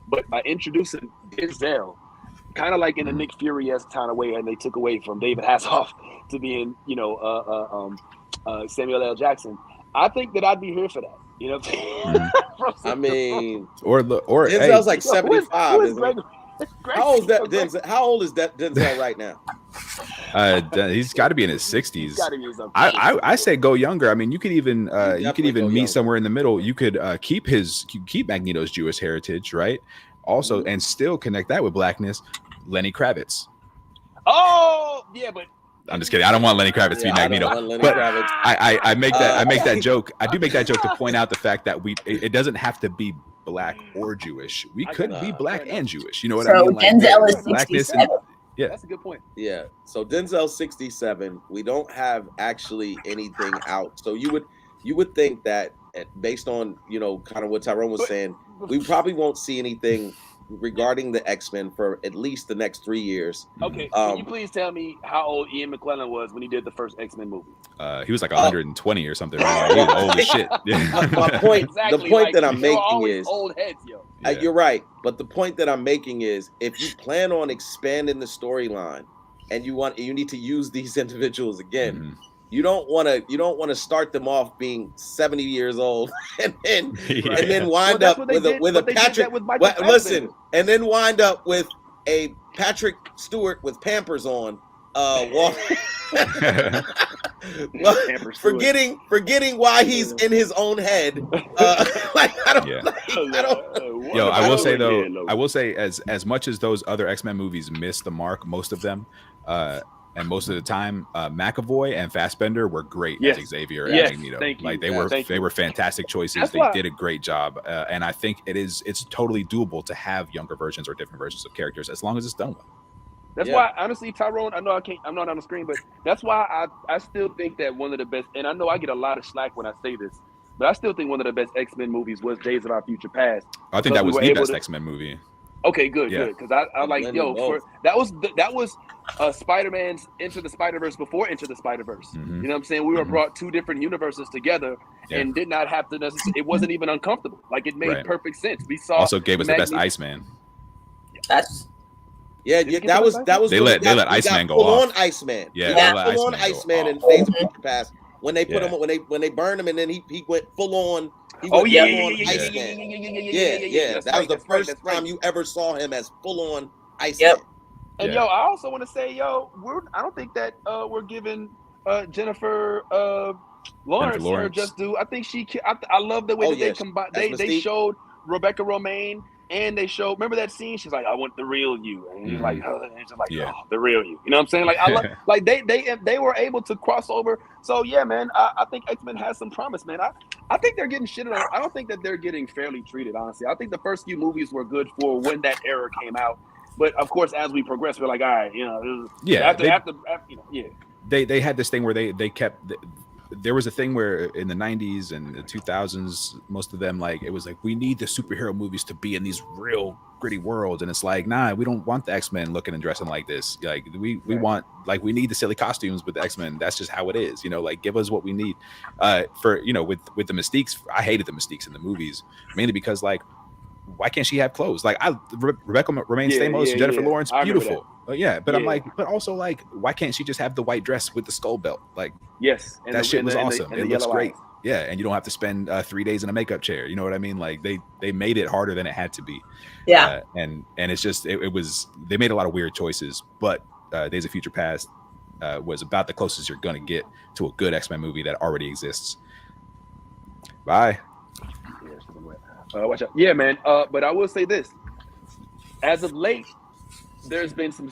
But by introducing Denzel, kind of like in a Nick Fury-esque kind of way, and they took away from David Hasselhoff to being, Samuel L. Jackson, I think that I'd be here for that. You know what I'm saying? I mean, or Denzel's like 75. Who is isn't he? How old is that Denzel? How old is that Denzel right now? He's got to be in his 60s. I say go younger. I mean, you could even meet younger. somewhere in the middle. You could keep Magneto's Jewish heritage, right? Also, and still connect that with blackness. Lenny Kravitz. Oh yeah, but I'm just kidding. I don't want Lenny Kravitz to be Magneto, but I make that joke. I do make that joke to point out the fact that it doesn't have to be black or Jewish. We could be black and Jewish. You know what I mean? Like, Denzel is 67. Yeah, that's a good point. Yeah. So Denzel's 67. We don't have actually anything out. So you would think that based on kind of what Tyrone was saying, we probably won't see anything regarding the X-Men for at least the next 3 years. Okay, can you please tell me how old Ian McKellen was when he did the first X-Men movie? He was like 120 or something. Right? He was old as shit. My point, Exactly, the point like, that I'm there were making always is, old heads, yo. you're right. But the point that I'm making is, if you plan on expanding the storyline, and you need to use these individuals again, you don't want to start them off being 70 years old and then wind up with a Patrick. Listen, and then wind up with a Patrick Stewart with Pampers on, forgetting why he's in his own head. Yo, I will say though, as much as those other X-Men movies missed the mark, most of them, and most of the time, McAvoy and Fassbender were great as Xavier and Magneto. Like they were fantastic choices. They did a great job, and I think it's totally doable to have younger versions or different versions of characters as long as it's done well. That's why, honestly, Tyrone, I know I'm not on the screen, but that's why I still think that one of the best, and I know I get a lot of slack when I say this, but I still think one of the best X-Men movies was Days of Our Future Past. I think that was the best X-Men movie. Okay, good. Because I like, that was Spider-Man's Into the Spider-Verse before Into the Spider-Verse. You know what I'm saying? We were brought two different universes together and did not have to necessarily, it wasn't even uncomfortable. Like, it made perfect sense. We saw also gave us the best Iceman. That's that was they let Iceman go full off. on Iceman. Full on Iceman in Days of Future Past. When they put him, when they burned him, and then he went full on. He went Iceman. That was the first time you ever saw him as full on Iceman. And I also want to say, I don't think that we're giving Jennifer Lawrence her just due. I think I love the way that they combined. They showed Rebecca Romaine. And they showed, remember that scene? She's like, "I want the real you," and he's like, "Oh," and she's like, "Oh, the real you." You know what I'm saying? Like, I love, like they were able to cross over. So yeah, man, I think X-Men has some promise, man. I think they're getting shitted on. I don't think that they're getting fairly treated, honestly. I think the first few movies were good for when that era came out, but of course, as we progress, we're like, all right, They had this thing where they kept. There was a thing where in the 90s and the 2000s, most of them, like, it was like, we need the superhero movies to be in these real gritty worlds. And it's like, nah, we don't want the X-Men looking and dressing like this. Like, we want, like, we need the silly costumes with the X-Men. That's just how it is, like, give us what we need. For, with the Mystiques, I hated the Mystiques in the movies, mainly because, like, why can't she have clothes? Like, Rebecca Romaine Stamos, Jennifer Lawrence, beautiful. But I'm like, but also, like, why can't she just have the white dress with the skull belt? Like, that shit was awesome. It looks great. Eyes. Yeah, and you don't have to spend 3 days in a makeup chair. You know what I mean? Like, they made it harder than it had to be. Yeah. And it's just it was, they made a lot of weird choices, but Days of Future Past was about the closest you're gonna get to a good X-Men movie that already exists. Bye. Watch out. Yeah, man. But I will say this: as of late, there's been some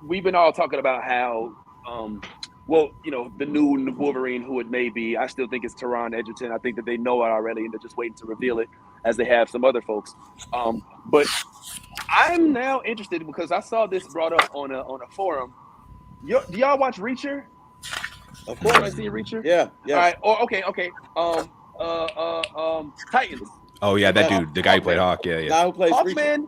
we've been all talking about how the new Wolverine, who it may be, I still think it's Taron Egerton. I think that they know it already and they're just waiting to reveal it, as they have some other folks. But I'm now interested because I saw this brought up on a forum. Do y'all watch Reacher? Of course. I see Reacher. Yeah. All right. Okay. Titans. Oh yeah, that dude, the guy who played Hawk. Yeah. Guy who plays Hawkman.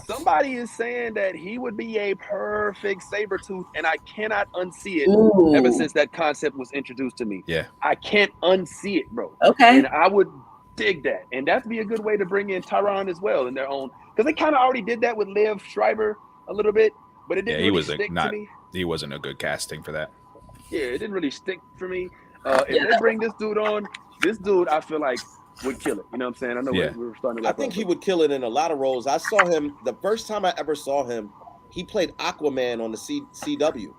Somebody is saying that he would be a perfect Sabretooth, and I cannot unsee it ever since that concept was introduced to me. Yeah. I can't unsee it, bro. Okay. And I would dig that. And that'd be a good way to bring in Tyron as well in their own, because they kind of already did that with Liev Schreiber a little bit, but it didn't really stick to me. He wasn't a good casting for that. Yeah, it didn't really stick for me. If they bring this dude on, I feel like would kill it. You know what I'm saying? I know we were starting to. I think he would kill it in a lot of roles. I saw him the first time I ever saw him. He played Aquaman on the CW.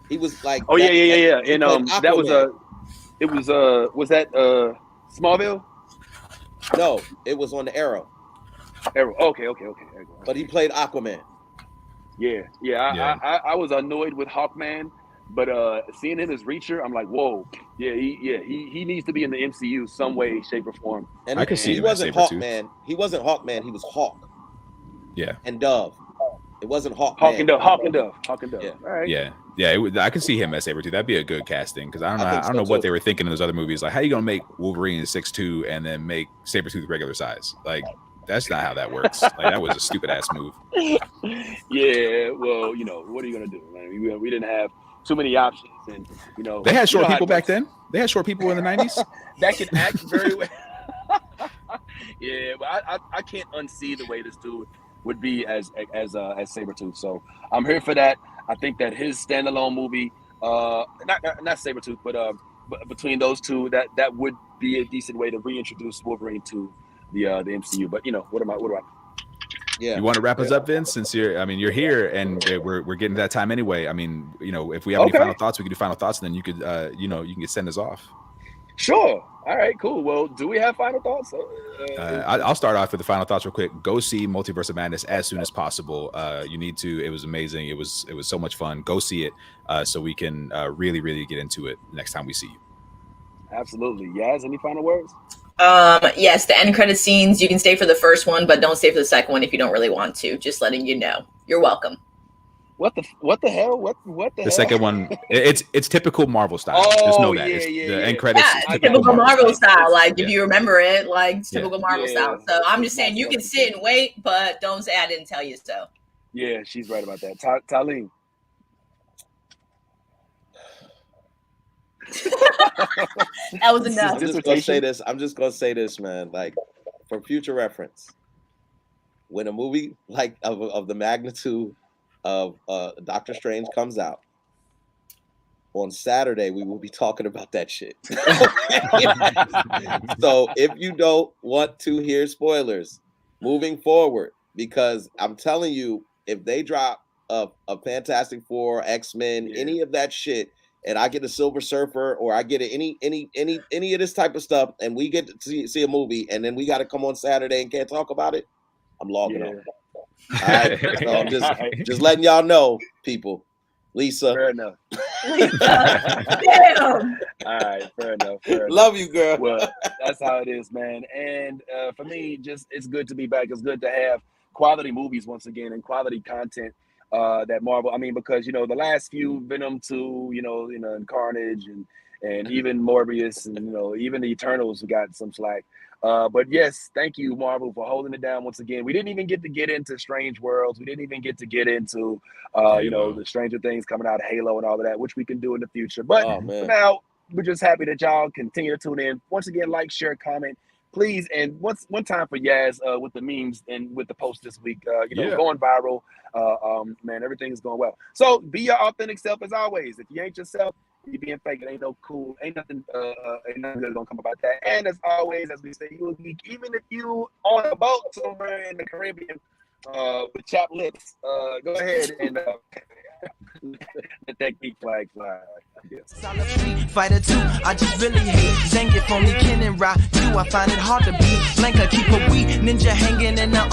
He was like, and that was that Smallville? No, it was on the Arrow. Okay. But he played Aquaman. I was annoyed with Hawkman. But seeing him as Reacher, I'm like, whoa, he needs to be in the MCU some way, shape, or form. And I can see he wasn't Hawkman. He wasn't Hawkman. He was Hawk. Yeah. And Dove. It wasn't Hawkman. Hawk and Dove. Yeah. All right. Yeah. I can see him as Sabretooth. That'd be a good casting because I don't know what they were thinking in those other movies. Like, how you gonna make Wolverine 6'2" and then make Sabretooth regular size? Like, That's not how that works. Like, that was a stupid ass move. Yeah, well, what are you gonna do? Man? We didn't have too many options, and they had short people back then. They had short people in the 90s that could act very well. Yeah, but I can't unsee the way this dude would be as Sabretooth. So I'm here for that. I think that his standalone movie, not Sabretooth, but between those two, that would be a decent way to reintroduce Wolverine to the MCU. But what am I? Yeah. You want to wrap us up, Vince? Since you're here, and we're getting to that time anyway. I mean, if we have any final thoughts, we can do final thoughts, and then you could, you can send us off. Sure. All right. Cool. Well, do we have final thoughts? I'll start off with the final thoughts real quick. Go see Multiverse of Madness as soon as possible. You need to. It was amazing. It was so much fun. Go see it so we can really, really get into it next time we see you. Absolutely. Yaz, any final words? Yes, the end credit scenes, you can stay for the first one, but don't stay for the second one if you don't really want to. Just letting you know. You're welcome. What the hell? What the hell? Second one, it's typical Marvel style. Just know that. The end credits. Yeah, typical Marvel style. Like, if Yeah. you remember it, like, it's typical Marvel style. So I'm just saying, you can sit and wait, but don't say I didn't tell you so. Yeah, she's right about that. Taleen. That was enough. I'm just gonna say this, man. Like, for future reference, when a movie like of the magnitude of Doctor Strange comes out on Saturday, we will be talking about that shit. So if you don't want to hear spoilers moving forward, because I'm telling you, if they drop a Fantastic Four, X-Men, any of that shit, and I get a Silver Surfer, or I get any of this type of stuff, and we get to see a movie, and then we got to come on Saturday and can't talk about it, I'm logging on. All right, so I'm just letting y'all know, people. Lisa. Fair enough. Damn. All right, fair enough. Love you, girl. Well, that's how it is, man. And for me, it's good to be back. It's good to have quality movies once again and quality content that Marvel. I mean, because the last few Venom 2, and Carnage and even Morbius and even the Eternals got some slack. But yes, thank you, Marvel, for holding it down once again. We didn't even get to get into Strange Worlds. We didn't even get to get into the Stranger Things coming out of Halo and all of that, which we can do in the future. But for now, we're just happy that y'all continue to tune in. Once again, like, share, comment, please. And one time for Yaz with the memes and with the post this week, going viral. Man, everything's going well. So be your authentic self as always. If you ain't yourself, you being fake, it ain't no cool, ain't nothing good gonna come about that. And as always, as we say, you will be, even if you on a boat somewhere in the Caribbean with chapped lips, go ahead and let that geek flag fly. Fighter 2, I just really hate Zangief, only Ken and Ra. I find it hard to be Blanca, keep a wee ninja hanging in the